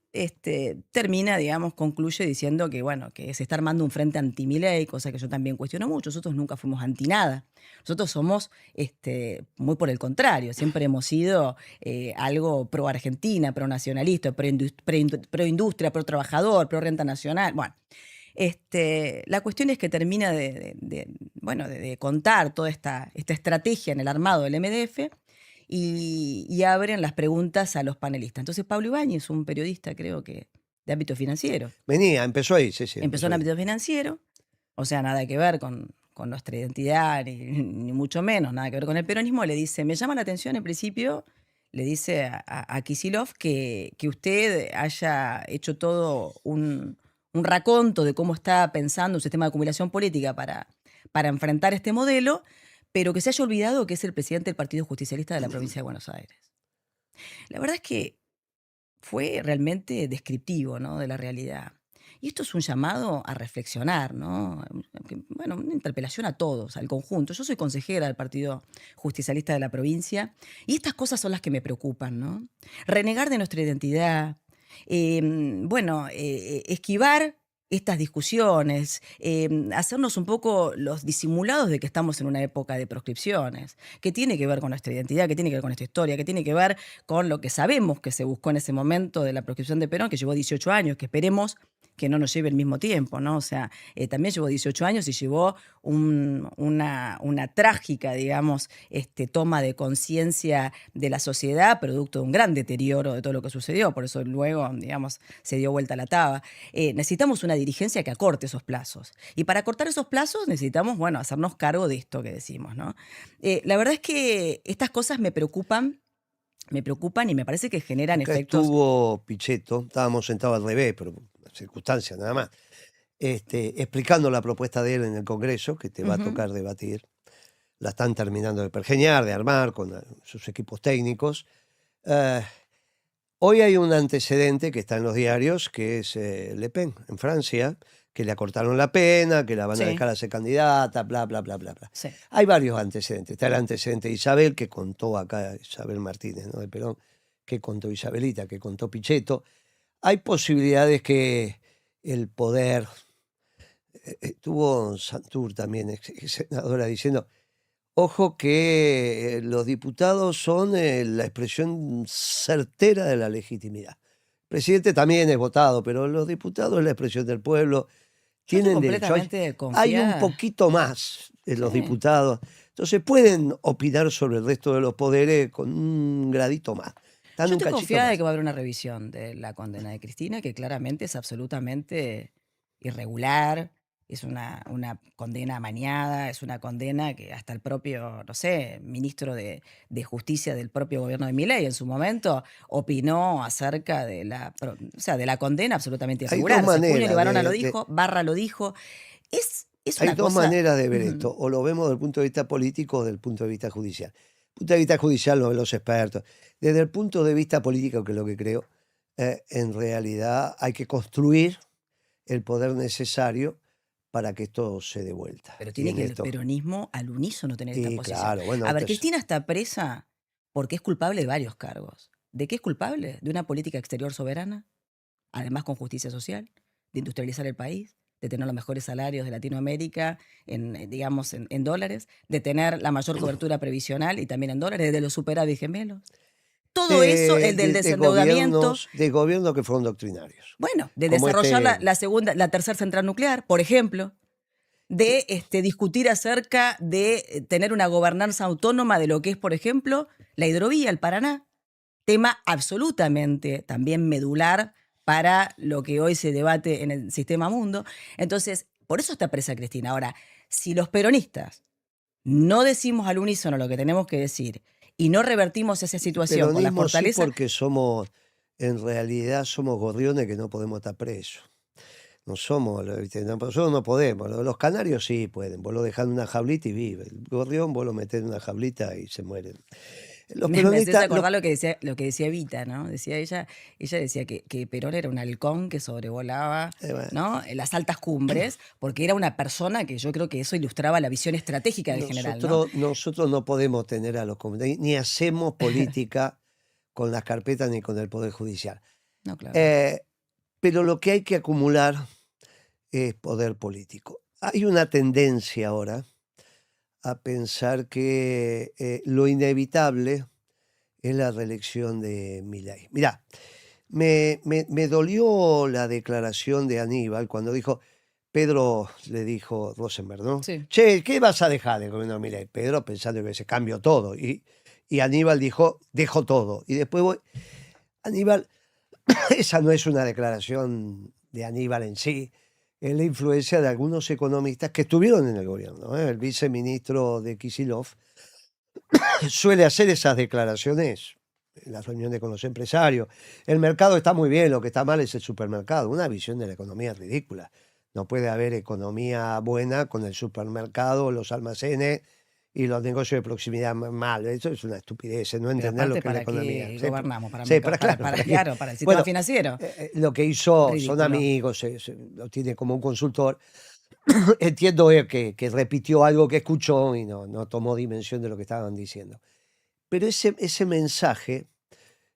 termina, digamos, concluye diciendo que, bueno, que se está armando un frente anti-Milei, cosa que yo también cuestiono mucho. Nosotros nunca fuimos anti-nada. Nosotros somos muy por el contrario. Siempre hemos sido algo pro-argentina, pro-nacionalista, pro-industria, pro-trabajador, pro-renta nacional. Bueno, la cuestión es que termina de contar toda esta estrategia en el armado del MDF y abren las preguntas a los panelistas. Entonces, Pablo Ibáñez, un periodista, creo que de ámbito financiero. Empezó ahí, sí, sí. Empezó en ámbito financiero, o sea, nada que ver con nuestra identidad, ni mucho menos, nada que ver con el peronismo. Le dice, me llama la atención en principio, le dice a Kicillof que usted haya hecho todo un un raconto de cómo está pensando un sistema de acumulación política para enfrentar este modelo, pero que se haya olvidado que es el presidente del Partido Justicialista de la provincia de Buenos Aires. La verdad es que fue realmente descriptivo, ¿no?, de la realidad. Y esto es un llamado a reflexionar, ¿no? Bueno, una interpelación a todos, al conjunto. Yo soy consejera del Partido Justicialista de la provincia y estas cosas son las que me preocupan, ¿no? Renegar de nuestra identidad, esquivar estas discusiones, hacernos un poco los disimulados de que estamos en una época de proscripciones, que tiene que ver con nuestra identidad, que tiene que ver con nuestra historia, que tiene que ver con lo que sabemos que se buscó en ese momento de la proscripción de Perón, que llevó 18 años, que esperemos que no nos lleve el mismo tiempo, ¿no? O sea, también llevó 18 años y llevó una trágica, digamos, toma de conciencia de la sociedad, producto de un gran deterioro de todo lo que sucedió. Por eso luego, digamos, se dio vuelta la taba. Necesitamos una dirigencia que acorte esos plazos. Y para acortar esos plazos necesitamos, bueno, hacernos cargo de esto que decimos, ¿no? La verdad es que estas cosas me preocupan y me parece que generan Acá efectos. estuvo Pichetto, estábamos sentados al revés, pero por circunstancias nada más, explicando la propuesta de él en el Congreso, que te va a Ujú. tocar debatir. La están terminando de pergeñar, de armar con sus equipos técnicos. Eh, Hoy hay un antecedente que está en los diarios, que es Le Pen, en Francia, que le acortaron la pena, que la van a Sí, dejar hacer candidata, bla, bla, bla, bla, bla. sí. Hay varios antecedentes. Está el antecedente de Isabel, que contó acá Isabel Martínez, ¿no?, de Perón, que contó Isabelita, que contó Pichetto. Hay posibilidades que el poder, tuvo Santur también, senadora, diciendo, ojo que los diputados son la expresión certera de la legitimidad. El presidente también es votado, pero los diputados es la expresión del pueblo, Yo estoy tienen derecho. completamente Hay un confiada. poquito más de los Sí. diputados, entonces pueden opinar sobre el resto de los poderes con un gradito más. Están Yo un estoy cachito confiada de que más. va a haber una revisión de la condena de Cristina, que claramente es absolutamente irregular, es una condena amañada, es una condena que hasta el propio, no sé, ministro de Justicia del propio gobierno de Milei en su momento opinó acerca de de la condena absolutamente Hay dos irregular. O sea, Cuño maneras Libarona lo dijo, Barra lo dijo. Es Hay una dos cosa. maneras de ver Ujú. esto, o lo vemos desde el punto de vista político o desde el punto de vista judicial. El punto de vista judicial lo ven los expertos. Desde el punto de vista político, que es lo que creo, en realidad hay que construir el poder necesario para que esto se dé vuelta. Pero Y tiene en que el esto, peronismo al unísono tener esta y posición. claro, bueno, A ver, entonces, Cristina está presa porque es culpable de varios cargos. ¿De qué es culpable? De una política exterior soberana, además con justicia social, de industrializar el país, de tener los mejores salarios de Latinoamérica digamos, en dólares, de tener la mayor cobertura previsional y también en dólares, de los superávit gemelos. Todo eso, el del desendeudamiento, de gobiernos que fueron doctrinarios, bueno, de como desarrollar este. la tercera central nuclear, por ejemplo, de discutir acerca de tener una gobernanza autónoma de lo que es, por ejemplo, la hidrovía, el Paraná, tema absolutamente también medular para lo que hoy se debate en el sistema mundo. Entonces, por eso está presa Cristina. Ahora, si los peronistas no decimos al unísono lo que tenemos que decir y no revertimos esa El situación con la peronismo sí, fortaleza, porque en realidad somos gorriones que no podemos estar presos. No somos, ¿viste? Nosotros no podemos. Los canarios sí pueden. Vos lo dejás en una jaulita y vive. El gorrión vos lo metés en una jaulita y se mueren. Los me haces peronistas, acordar lo que decía Evita, ¿no? Decía ella decía que Perón era un halcón que sobrevolaba, bueno, ¿no?, las altas cumbres, porque era una persona que yo creo que eso ilustraba la visión estratégica del general, ¿no? nosotros no podemos tener a los comunistas, ni hacemos política con las carpetas ni con el Poder Judicial. No, claro. Eh, pero lo que hay que acumular es poder político. Hay una tendencia ahora a pensar que lo inevitable es la reelección de Milei. Mirá, me dolió la declaración de Aníbal cuando dijo, Pedro le dijo Rosenberg, ¿no? Sí. Che, ¿qué vas a dejar del gobierno de Milei? Pedro pensando que se cambió todo. Y Aníbal dijo, dejo todo. Y después Aníbal, esa no es una declaración de Aníbal en sí, es la influencia de algunos economistas que estuvieron en el gobierno. El viceministro de Kicillof suele hacer esas declaraciones en las reuniones con los empresarios. El mercado está muy bien, lo que está mal es el supermercado. Una visión de la economía ridícula. No puede haber economía buena con el supermercado, los almacenes y los negocios de proximidad mal. Eso es una estupidez, no Pero entender lo aparte, que es la ¿para economía. qué Sí, gobernamos? Para, sí, para, claro, para, ¿para qué? claro, para el sistema Bueno, financiero. lo que hizo, son Ridículo. amigos, lo tiene como un consultor. Entiendo que repitió algo que escuchó y no tomó dimensión de lo que estaban diciendo. Pero ese mensaje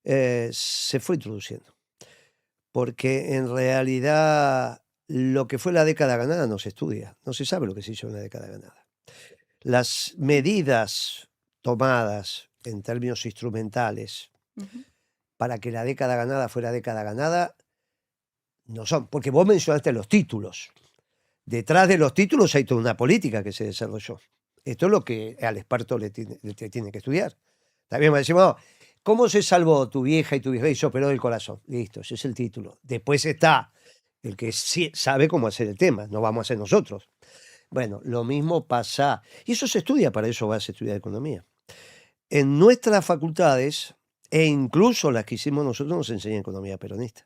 se fue introduciendo, porque en realidad lo que fue la década ganada no se estudia, no se sabe lo que se hizo en la década ganada. Las medidas tomadas en términos instrumentales Ujú. para que la década ganada no son, porque vos mencionaste los títulos. Detrás de los títulos hay toda una política que se desarrolló. Esto es lo que al experto le tiene que estudiar. También me decimos, no, ¿cómo se salvó tu vieja y tu vieja y se operó del corazón? Listo, ese es el título. Después está el que sí sabe cómo hacer el tema, no vamos a hacer nosotros. Bueno, lo mismo pasa, y eso se estudia, para eso vas a estudiar economía. En nuestras facultades, e incluso las que hicimos nosotros, nos enseñan economía peronista.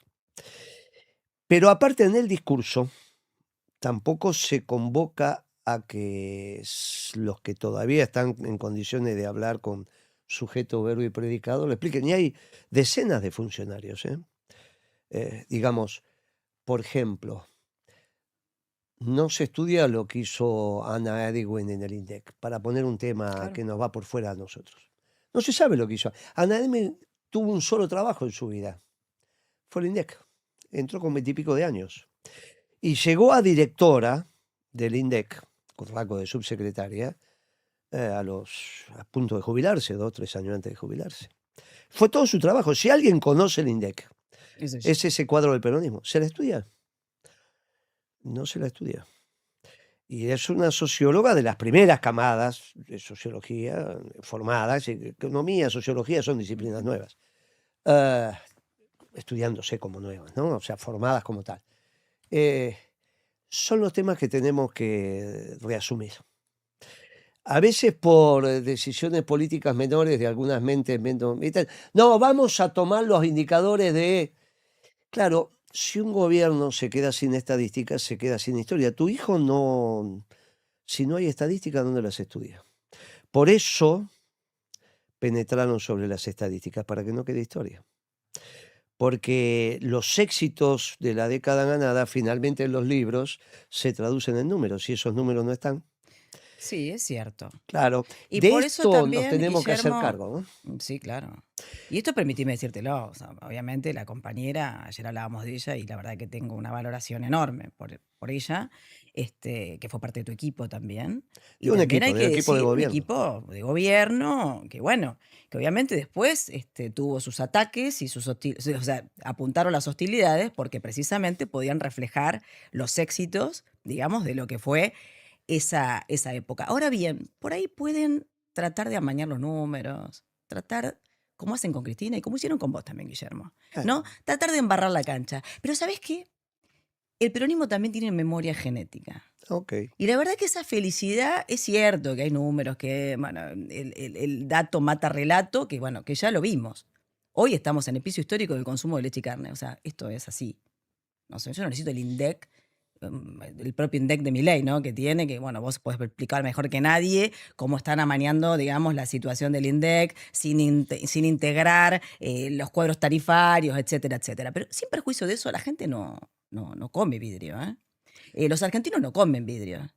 Pero aparte en el discurso, tampoco se convoca a que los que todavía están en condiciones de hablar con sujeto, verbo y predicado lo expliquen. Y hay decenas de funcionarios, digamos, por ejemplo, no se estudia lo que hizo Ana Edwin en el INDEC, para poner un tema Claro. que nos va por fuera a nosotros. No se sabe lo que hizo. Ana Edwin tuvo un solo trabajo en su vida. Fue el INDEC. Entró con 20 y pico de años. Y llegó a directora del INDEC, con rango de subsecretaria, a punto de jubilarse, 2 o 3 años antes de jubilarse. Fue todo su trabajo. Si alguien conoce el INDEC, Eso es. es ese cuadro del peronismo. ¿Se la estudia? No se la estudia. Y es una socióloga de las primeras camadas de sociología formadas. Economía, sociología son disciplinas nuevas. Estudiándose como nuevas, ¿no? O sea, formadas como tal. Son los temas que tenemos que reasumir. A veces por decisiones políticas menores de algunas mentes menos... No, vamos a tomar los indicadores de... Claro, si un gobierno se queda sin estadísticas, se queda sin historia. Tu hijo no... Si no hay estadísticas, ¿dónde las estudia? Por eso penetraron sobre las estadísticas, para que no quede historia. Porque los éxitos de la década ganada finalmente en los libros se traducen en números y esos números no están. Sí, es cierto. Claro, Y de por eso esto nos también, tenemos que hacer Guillermo, cargo, sí, claro. Y esto permitime decírtelo, o sea, obviamente la compañera, ayer hablábamos de ella y la verdad que tengo una valoración enorme por ella, que fue parte de tu equipo también. Y de un también hay equipo de que decir, un gobierno. equipo de gobierno que bueno, que obviamente después tuvo sus ataques y o sea, apuntaron las hostilidades porque precisamente podían reflejar los éxitos, digamos, de lo que fue esa época. Ahora bien, por ahí pueden tratar de amañar los números, tratar, como hacen con Cristina y como hicieron con vos también, Guillermo, ¿no? Tratar de embarrar la cancha. Pero ¿sabés qué? El peronismo también tiene memoria genética. Ok. Y la verdad que esa felicidad, es cierto que hay números, que bueno, el dato mata relato, que bueno, que ya lo vimos. Hoy estamos en el piso histórico del consumo de leche y carne. O sea, esto es así. No sé, yo no necesito el INDEC, el propio INDEC de Milei, ¿no? Que tiene, que bueno, vos podés explicar mejor que nadie cómo están amañando, digamos, la situación del INDEC sin integrar los cuadros tarifarios, etcétera, etcétera. Pero sin perjuicio de eso, la gente no come vidrio, ¿eh? Los argentinos no comen vidrio.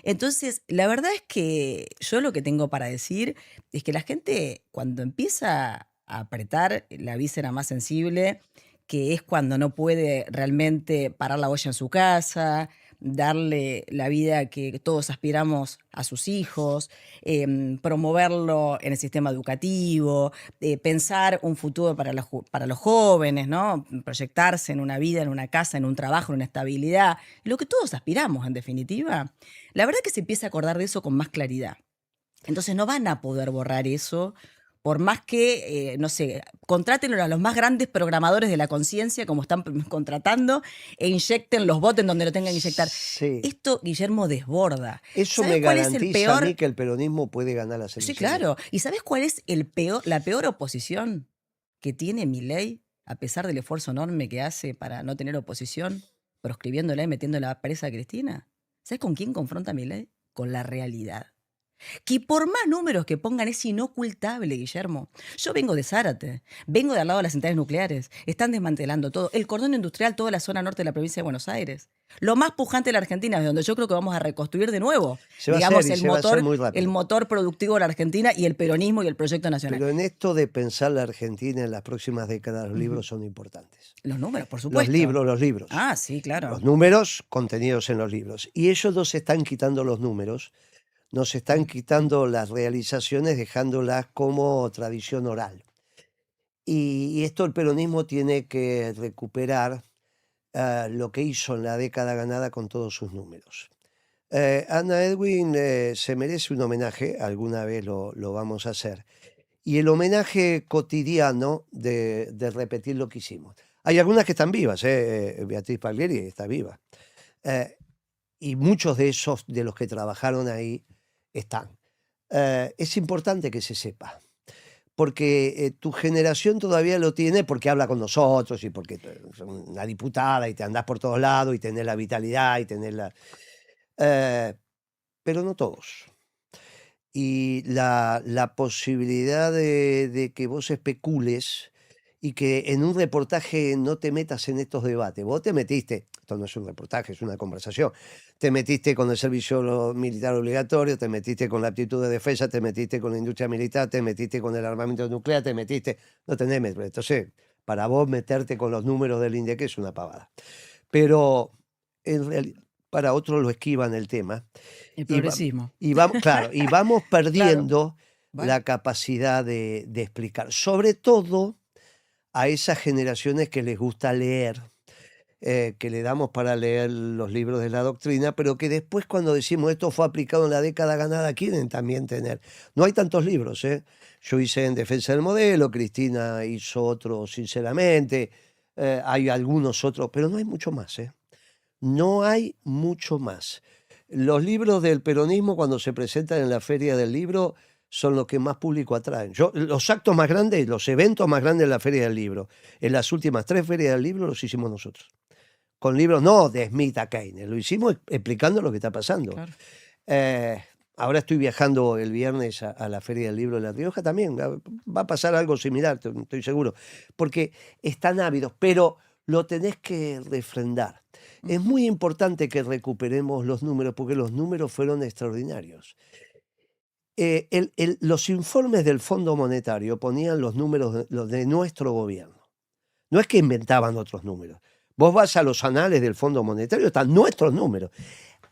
Entonces, la verdad es que yo lo que tengo para decir es que la gente, cuando empieza a apretar la víscera más sensible, que es cuando no puede realmente parar la olla en su casa, darle la vida que todos aspiramos a sus hijos, promoverlo en el sistema educativo, pensar un futuro para los jóvenes, ¿no? Proyectarse en una vida, en una casa, en un trabajo, en una estabilidad, lo que todos aspiramos en definitiva. La verdad es que se empieza a acordar de eso con más claridad. Entonces no van a poder borrar eso, por más que, no sé, contraten a los más grandes programadores de la conciencia, como están contratando, e inyecten los bots en donde lo tengan que inyectar. Sí. Esto, Guillermo, desborda. Eso me ¿Sabes cuál es el garantiza a mí peor? que el peronismo puede ganar las Sí, elecciones. claro. ¿Y sabes cuál es la peor oposición? que tiene Milei, a pesar del esfuerzo enorme que hace para no tener oposición, proscribiéndola y metiéndola presa a Cristina? ¿Sabes con quién confronta a Milei? Con la realidad. Que por más números que pongan es inocultable, Guillermo. Yo vengo de Zárate, vengo de al lado de las centrales nucleares, están desmantelando todo, el cordón industrial, toda la zona norte de la provincia de Buenos Aires. Lo más pujante de la Argentina, es donde yo creo que vamos a reconstruir de nuevo, Se va a hacer digamos, y se va a hacer muy el rápido. motor productivo de la Argentina y el peronismo y el proyecto nacional. Pero en esto de pensar la Argentina en las próximas décadas, los Ujú. libros son importantes. Los números, por Los supuesto. libros. Ah, sí, claro. Los números contenidos en los libros. Y ellos nos están quitando los números, nos están quitando las realizaciones, dejándolas como tradición oral. Y esto el peronismo tiene que recuperar lo que hizo en la década ganada con todos sus números. Anna Edwin se merece un homenaje, alguna vez lo vamos a hacer. Y el homenaje cotidiano de repetir lo que hicimos. Hay algunas que están vivas, Beatriz Paglieri está viva. Y muchos de esos, de los que trabajaron ahí, están. Es importante que se sepa, porque tu generación todavía lo tiene porque habla con nosotros y porque es una diputada y te andás por todos lados y tenés la vitalidad y tenés la... pero no todos. Y la posibilidad de que vos especules y que en un reportaje no te metas en estos debates. Vos te metiste, esto no es un reportaje, es una conversación, te metiste con el servicio militar obligatorio, te metiste con la aptitud de defensa, te metiste con la industria militar, te metiste con el armamento nuclear, te metiste, no tenés metro. Entonces, para vos meterte con los números del INDEC es una pavada. Pero en realidad, para otros lo esquivan el tema. El progresismo. Claro, y vamos Claro. perdiendo Vale. la capacidad de explicar, sobre todo a esas generaciones que les gusta leer, que le damos para leer los libros de la doctrina, pero que después cuando decimos esto fue aplicado en la década ganada, quieren también tener. No hay tantos libros, ¿eh? Yo hice En defensa del modelo, Cristina hizo otro, sinceramente, hay algunos otros, pero no hay mucho más, ¿eh? No hay mucho más. Los libros del peronismo, cuando se presentan en la Feria del Libro, son los que más público atraen. Los actos más grandes, los eventos más grandes de la Feria del Libro, en las últimas 3 ferias del libro los hicimos nosotros. Con libros no de Smith a Keynes, lo hicimos explicando lo que está pasando. Claro. Ahora estoy viajando el viernes a la Feria del Libro de La Rioja también. Va a pasar algo similar, estoy seguro. Porque están ávidos, pero lo tenés que refrendar. Es muy importante que recuperemos los números, porque los números fueron extraordinarios. Los informes del Fondo Monetario ponían los números los de nuestro gobierno. No es que inventaban otros números. Vos vas a los anales del Fondo Monetario, están nuestros números.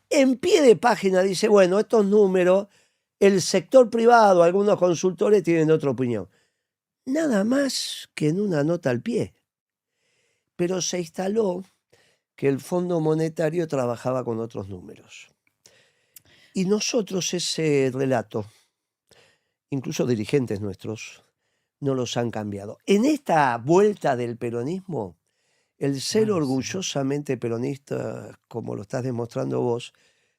En pie de página dice, bueno, estos números, el sector privado, algunos consultores tienen otra opinión. Nada más que en una nota al pie. Pero se instaló que el Fondo Monetario trabajaba con otros números. Y nosotros ese relato, incluso dirigentes nuestros, no los han cambiado. En esta vuelta del peronismo, el ser orgullosamente peronista, como lo estás demostrando vos,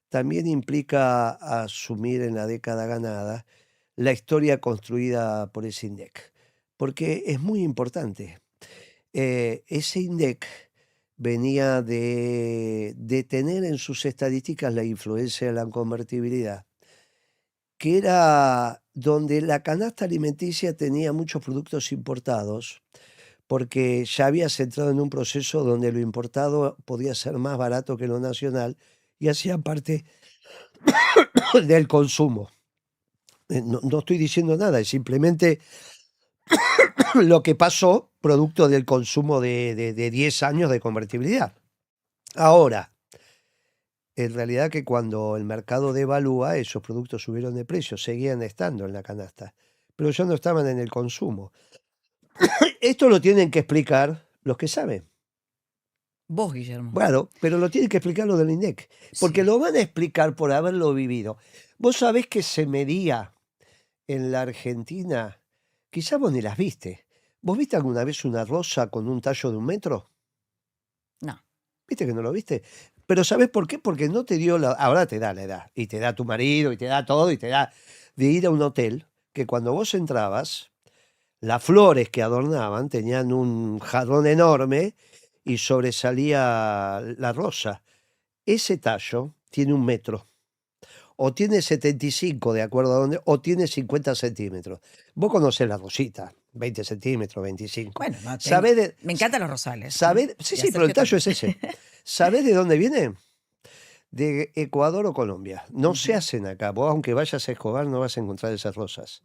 también implica asumir en la década ganada la historia construida por ese INDEC. Porque es muy importante. Ese INDEC venía de tener en sus estadísticas la influencia de la convertibilidad, que era donde la canasta alimenticia tenía muchos productos importados, porque ya habías entrado en un proceso donde lo importado podía ser más barato que lo nacional y hacía parte del consumo. No estoy diciendo nada, es simplemente lo que pasó producto del consumo de 10 años de convertibilidad. Ahora, en realidad que cuando el mercado devalúa, esos productos subieron de precio, seguían estando en la canasta, pero ya no estaban en el consumo. Esto lo tienen que explicar los que saben. Vos, Guillermo. Bueno, pero lo tienen que explicar los del INDEC, porque Sí. lo van a explicar por haberlo vivido. Vos sabés que se medía en la Argentina, quizás vos ni las viste. ¿Vos viste alguna vez una rosa con un tallo de 1 metro? No. ¿Viste que no lo viste? Pero ¿sabés por qué? Porque no te dio ahora te da la edad, y te da tu marido, y te da todo, y te da de ir a un hotel, que cuando vos entrabas, Las flores que adornaban tenían un jarrón enorme y sobresalía la rosa. Ese tallo tiene 1 metro, o tiene 75, de acuerdo a dónde, o tiene 50 centímetros. Vos conocés la rosita, 20 centímetros, 25. Bueno, no tengo. ¿Sabés de, Me encantan los rosales. sí, Y a sí, pero el Sergio tallo también. es ese. ¿Sabés de dónde viene? De Ecuador o Colombia. No se Ujú. hacen acá. Vos, aunque vayas a Escobar, no vas a encontrar esas rosas.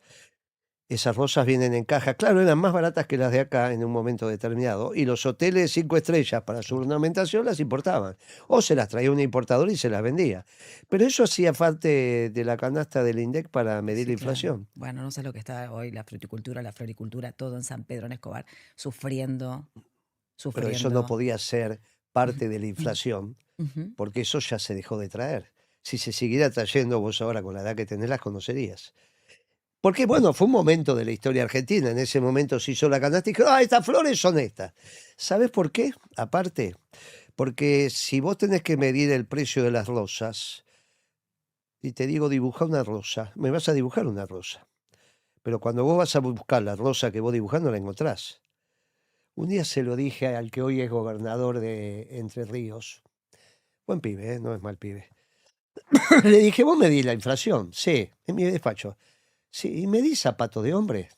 Esas rosas vienen en caja. Claro, eran más baratas que las de acá en un momento determinado. Y los hoteles 5 estrellas para su Claro. ornamentación las importaban. O se las traía un importador y se las vendía. Pero eso hacía parte de la canasta del INDEC para medir la Sí, claro. inflación. Bueno, no sé lo que está hoy la fruticultura, la floricultura, todo en San Pedro en Escobar, sufriendo, Pero eso no sufriendo. podía ser parte de la inflación, Ujú. porque eso ya se dejó de traer. Si se siguiera trayendo, vos ahora con la edad que tenés las conocerías. Porque bueno, fue un momento de la historia argentina. En ese momento se hizo la canasta y dijo, ah, estas flores son estas. ¿Sabes por qué? Aparte, porque si vos tenés que medir el precio de las rosas, y te digo dibuja una rosa, me vas a dibujar una rosa. Pero cuando vos vas a buscar la rosa que vos dibujás, no la encontrás. Un día se lo dije al que hoy es gobernador de Entre Ríos. Buen pibe, ¿eh? No es mal pibe. Le dije, vos medís la inflación. Sí, en mi despacho. Sí, ¿y medís zapato de hombre?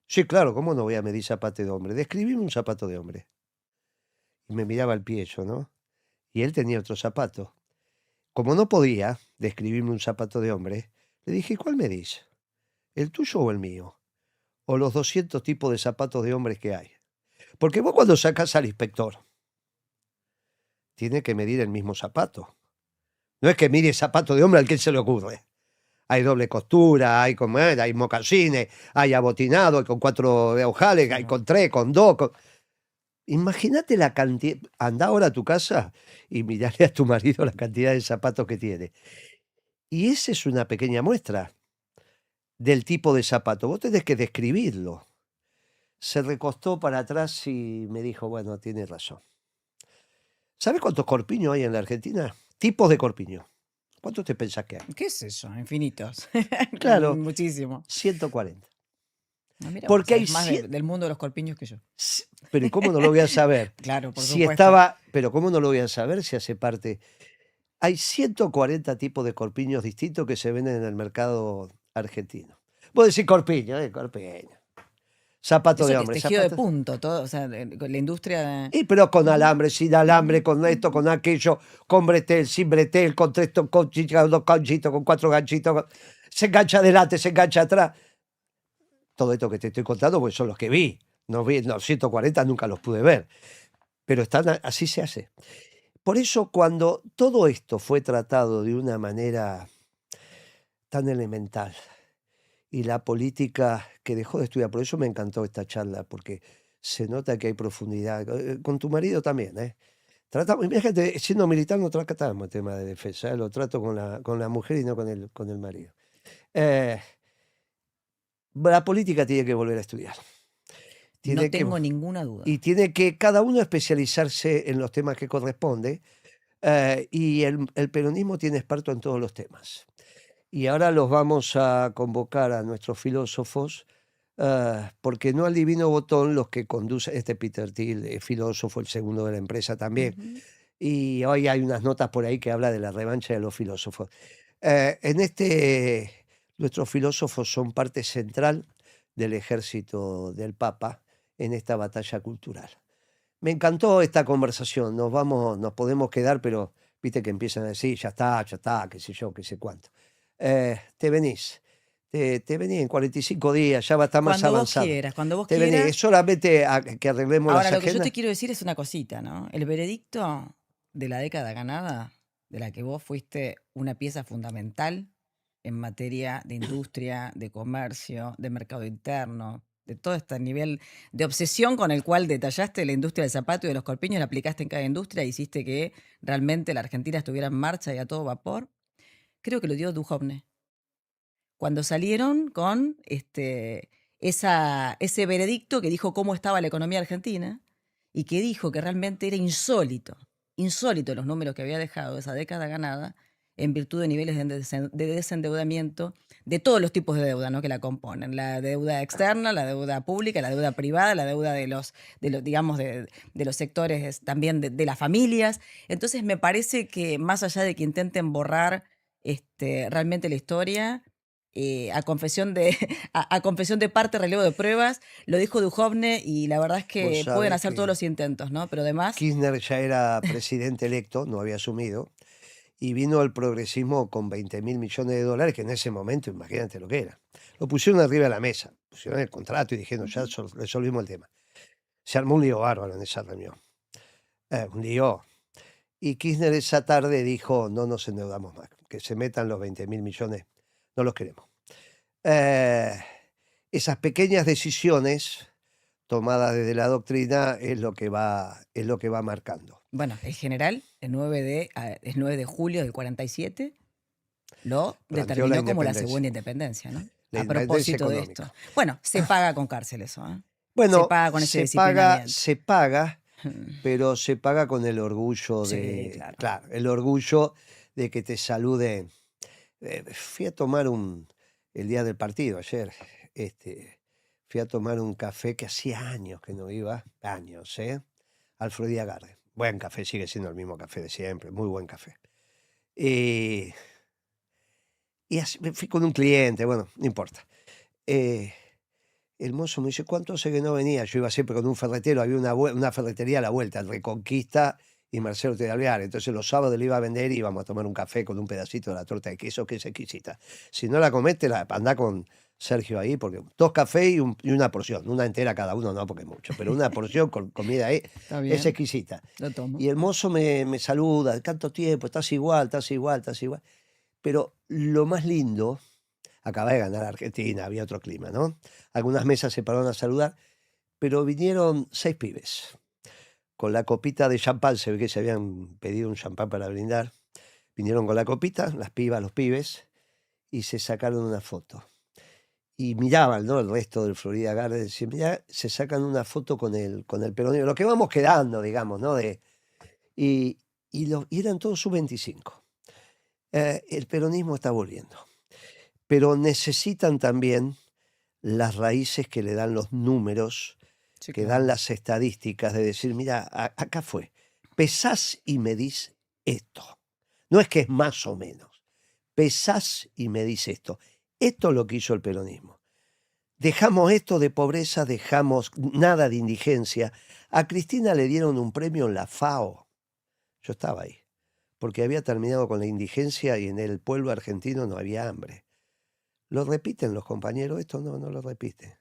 Sí, claro, ¿cómo no voy a medir zapato de hombre? Describime un zapato de hombre. Y me miraba el pie yo, ¿no? Y él tenía otro zapato. Como no podía describirme un zapato de hombre, le dije, ¿cuál medís? ¿El tuyo o el mío? O los 200 tipos de zapatos de hombres que hay. Porque vos cuando sacas al inspector, tiene que medir el mismo zapato. No es que mire zapato de hombre al que se le ocurre. Hay doble costura, hay hay mocasines, hay abotinado, hay con 4 ojales, hay Claro. con 3, con 2. Imagínate la cantidad. Anda ahora a tu casa y mirale a tu marido la cantidad de zapatos que tiene. Y esa es una pequeña muestra del tipo de zapato. Vos tenés que describirlo. Se recostó para atrás y me dijo, bueno, tiene razón. ¿Sabes cuántos corpiños hay en la Argentina? Tipos de corpiño. ¿Cuántos te pensás que hay? ¿Qué es eso? Infinitos. Claro, Muchísimo. 140. Ah, mira vos, Porque hay sabes más 100. del mundo de los corpiños que yo. Pero ¿y cómo no lo voy a saber? Claro, por Si supuesto. estaba, pero ¿cómo no lo voy a saber si hace parte? Hay 140 tipos de corpiños distintos que se venden en el mercado argentino. Vos decís corpiño, corpiño. Zapato Eso de que es hombre, tejido de zapato. punto, todo, o sea, con la industria de... Y pero con Ujú, alambre, sin alambre, ujú, con esto, ujú. con aquello, con bretel, sin bretel, con 2 ganchitos, con 4 ganchitos. Se engancha adelante, se engancha atrás. Todo esto que te estoy contando, pues son los que vi. No vi, los 140 nunca los pude ver. Pero están, así se hace. Por eso cuando todo esto fue tratado de una manera tan elemental y la política que dejó de estudiar, por eso me encantó esta charla, porque se nota que hay profundidad. Con tu marido también, ¿eh? Tratamos, imagínate, siendo militar no tratamos el tema de defensa, lo trato con la mujer y no con el marido. Eh, la política tiene que volver a estudiar. No Tiene que, tengo ninguna y duda. tiene que cada uno especializarse en los temas que corresponde. Y el peronismo tiene experto en todos los temas. Y ahora los vamos a convocar a nuestros filósofos, porque no al divino botón los que conducen, este Peter Thiel, filósofo, el segundo de la empresa también, Ujú. y hoy hay unas notas por ahí que habla de la revancha de los filósofos. En este, nuestros filósofos son parte central del ejército del Papa en esta batalla cultural. Me encantó esta conversación. Nos vamos, nos podemos quedar, pero viste que empiezan a decir, ya está, qué sé yo, qué sé cuánto. Te venís, te venís en 45 días, ya va a estar más Cuando vos avanzado. quieras, cuando vos Te venís, es quieras. solamente a que arreglemos Ahora, las lo que yo te agendas. quiero decir es una cosita, ¿no? El veredicto de la década ganada, de la que vos fuiste una pieza fundamental en materia de industria, de comercio, de mercado interno, de todo este nivel de obsesión con el cual detallaste la industria del zapato y de los corpiños, la aplicaste en cada industria, hiciste que realmente la Argentina estuviera en marcha y a todo vapor, creo que lo dio Duhovne. Cuando salieron con ese veredicto que dijo cómo estaba la economía argentina y que dijo que realmente era insólito, insólito los números que había dejado esa década ganada en virtud de niveles de desendeudamiento de todos los tipos de deuda, ¿no?, que la componen. La deuda externa, la deuda pública, la deuda privada, la deuda digamos, de los sectores también de las familias. Entonces me parece que más allá de que intenten borrar realmente la historia, a confesión de, a confesión de parte, relevo de pruebas, lo dijo Duhovne y la verdad es Vos que pueden sabés hacer todos que los intentos, ¿no? Pero además, Kirchner ya era presidente electo, no había asumido, y vino el progresismo con 20.000 millones de dólares, que en ese momento, imagínate lo que era. Lo pusieron arriba de la mesa, pusieron el contrato y dijeron, ya resolvimos el tema. Se armó un lío bárbaro en esa reunión. Un lío. Y Kirchner esa tarde dijo, no nos endeudamos más, que se metan los 20.000 millones, no los queremos. Esas pequeñas decisiones tomadas desde la doctrina es lo que va marcando. bueno, el general, el 9 de julio del 47, lo Planteó la determinó como la independencia, segunda independencia, ¿no? la A independencia propósito de económica. esto. Bueno, se paga con cárcel eso, ¿eh? Se Bueno, paga con ese se paga, disciplinamiento. pero se paga con el orgullo Sí, claro. claro, el orgullo de que te saluden. Fui a tomar el día del partido ayer, fui a tomar un café que hacía años que no iba, años, al Florida Garden. Buen café, sigue siendo el mismo café de siempre, muy buen café. Y me fui con un cliente, bueno, no importa. El mozo me dice, ¿cuánto hace que no venía? Yo iba siempre con un ferretero, había una ferretería a la vuelta, Reconquista y Marcelo T. de Alvear. Entonces los sábados le iba a vender y íbamos a tomar un café con un pedacito de la torta de queso, que es exquisita. Si no la comés, andá con Sergio ahí, porque 2 cafés y una porción, una entera cada uno, no porque es mucho, pero una porción con comida ahí Está es bien, exquisita. lo tomo. Y el mozo me saluda, tanto tiempo, estás igual, estás igual, estás igual. Pero lo más lindo, acaba de ganar Argentina, había otro clima, ¿no? Algunas mesas se pararon a saludar, pero vinieron 6 pibes. Con la copita de champán, se ve que se habían pedido un champán para brindar. Vinieron con la copita, las pibas, los pibes, y se sacaron una foto. Y miraban, ¿no?, el resto del Florida Garden, decían, mirá, se sacan una foto con el peronismo, lo que vamos quedando, digamos, ¿no? Y eran todos sub-25. El peronismo está volviendo. Pero necesitan también las raíces que le dan los números, Sí, que claro. dan las estadísticas, de decir, mira, acá fue, pesás y medís esto. No es que es más o menos, pesás y medís esto. Esto es lo que hizo el peronismo. Dejamos esto de pobreza, dejamos nada de indigencia. A Cristina le dieron un premio en la FAO. Yo estaba ahí, porque había terminado con la indigencia y en el pueblo argentino no había hambre. ¿Lo repiten los compañeros esto? No, no lo repiten.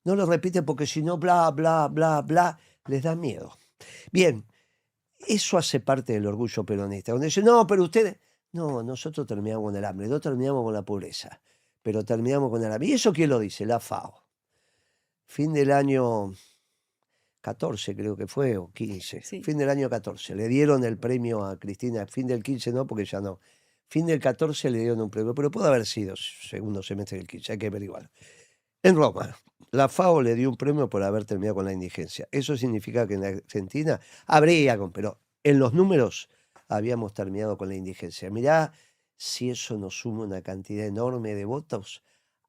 No lo repiten porque si no, bla, bla, bla, bla, les da miedo. Bien, eso hace parte del orgullo peronista. Donde dicen, no, pero ustedes... No, nosotros terminamos con el hambre, no terminamos con la pobreza, pero terminamos con el hambre. ¿Y eso quién lo dice? La FAO. Fin del año 14 creo que fue, o 15. Sí. Fin del año 14. Le dieron el premio a Cristina. Fin del 15 no, porque ya no. Fin del 14 le dieron un premio, pero puede haber sido segundo semestre del 15, hay que averiguar. En Roma, la FAO le dio un premio por haber terminado con la indigencia. Eso significa que en Argentina habría, pero en los números habíamos terminado con la indigencia. Mirá si eso nos suma una cantidad enorme de votos,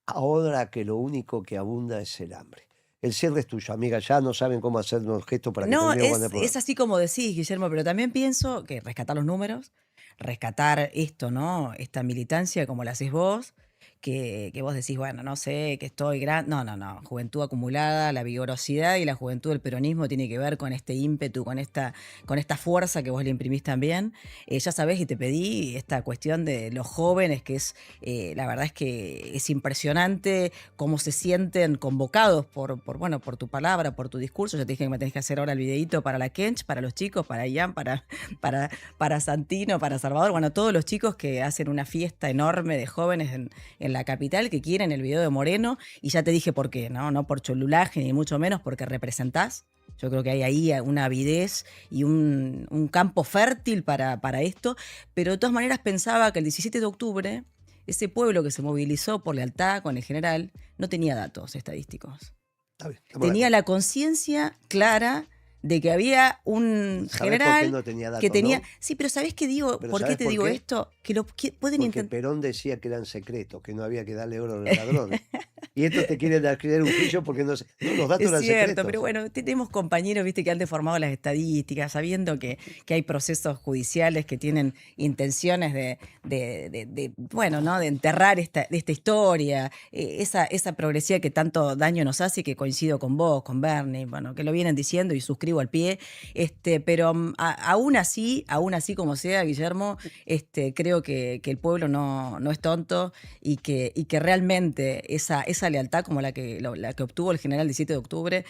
ahora que lo único que abunda es el hambre. El cierre es tuyo, amiga. Ya no saben cómo hacernos gestos para que No, terminemos con el es programa. así como decís, Guillermo, pero también pienso que rescatar los números, rescatar esto, ¿no? Esta militancia como la haces vos, que vos decís, bueno, no sé, que estoy grande. No, no, no. Juventud acumulada, la vigorosidad y la juventud del peronismo tiene que ver con este ímpetu, con esta fuerza que vos le imprimís también. Ya sabés, y te pedí esta cuestión de los jóvenes, que es, la verdad es que es impresionante cómo se sienten convocados bueno, por tu palabra, por tu discurso. Ya te dije que me tenés que hacer ahora el videíto para la Kench, para los chicos, para Ian, para Santino, para Salvador. Bueno, todos los chicos que hacen una fiesta enorme de jóvenes en la capital, que quieren el video de Moreno, y ya te dije por qué, no por cholulaje ni mucho menos, porque representás. Yo creo que hay ahí una avidez y un campo fértil para esto, pero de todas maneras pensaba que el 17 de octubre ese pueblo que se movilizó por lealtad con el general no tenía datos estadísticos. Está bien, estamos de Tenía acuerdo. la conciencia clara de que había un ¿Sabés por qué general no tenía datos, que tenía... no? Sí, pero ¿sabés qué digo? Pero ¿Por qué ¿sabés te por digo qué? esto? Que pueden Porque intentar... Perón decía que eran secretos, que no había que darle oro a los ladrones. Y estos te quieren creer un juicio porque no, no, los datos Es eran cierto, pero secretos. bueno, tenemos compañeros, viste, que han deformado las estadísticas, sabiendo que hay procesos judiciales que tienen intenciones bueno, ¿no? De enterrar esta historia, esa progresía que tanto daño nos hace, que coincido con vos, con Bernie, bueno, que lo vienen diciendo y suscribo al pie, pero aún así como sea, Guillermo, creo que el pueblo no es tonto y que realmente esa lealtad como la que obtuvo el general el 17 de octubre,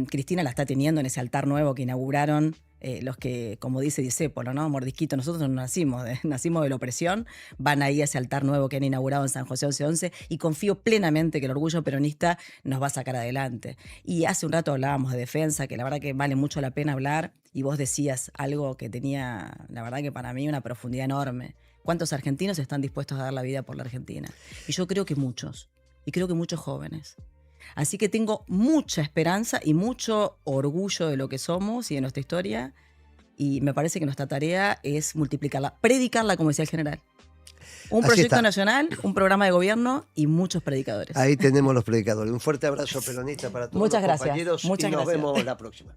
Cristina la está teniendo en ese altar nuevo que inauguraron los que, como dice Discépolo, ¿no? Mordisquito, nosotros no nacimos de la opresión, van ahí a ese altar nuevo que han inaugurado en San José 1111 y confío plenamente que el orgullo peronista nos va a sacar adelante. Y hace un rato hablábamos de defensa, que la verdad que vale mucho la pena hablar, y vos decías algo que tenía, la verdad que para mí, una profundidad enorme. ¿Cuántos argentinos están dispuestos a dar la vida por la Argentina? Y yo creo que muchos, y creo que muchos jóvenes. Así que tengo mucha esperanza y mucho orgullo de lo que somos y de nuestra historia. Y me parece que nuestra tarea es multiplicarla, predicarla, como decía el general. Un Así proyecto está. nacional, un programa de gobierno y muchos predicadores. Ahí tenemos los predicadores. Un fuerte abrazo peronista para todos Muchas los gracias. compañeros Muchas y nos gracias. vemos la próxima.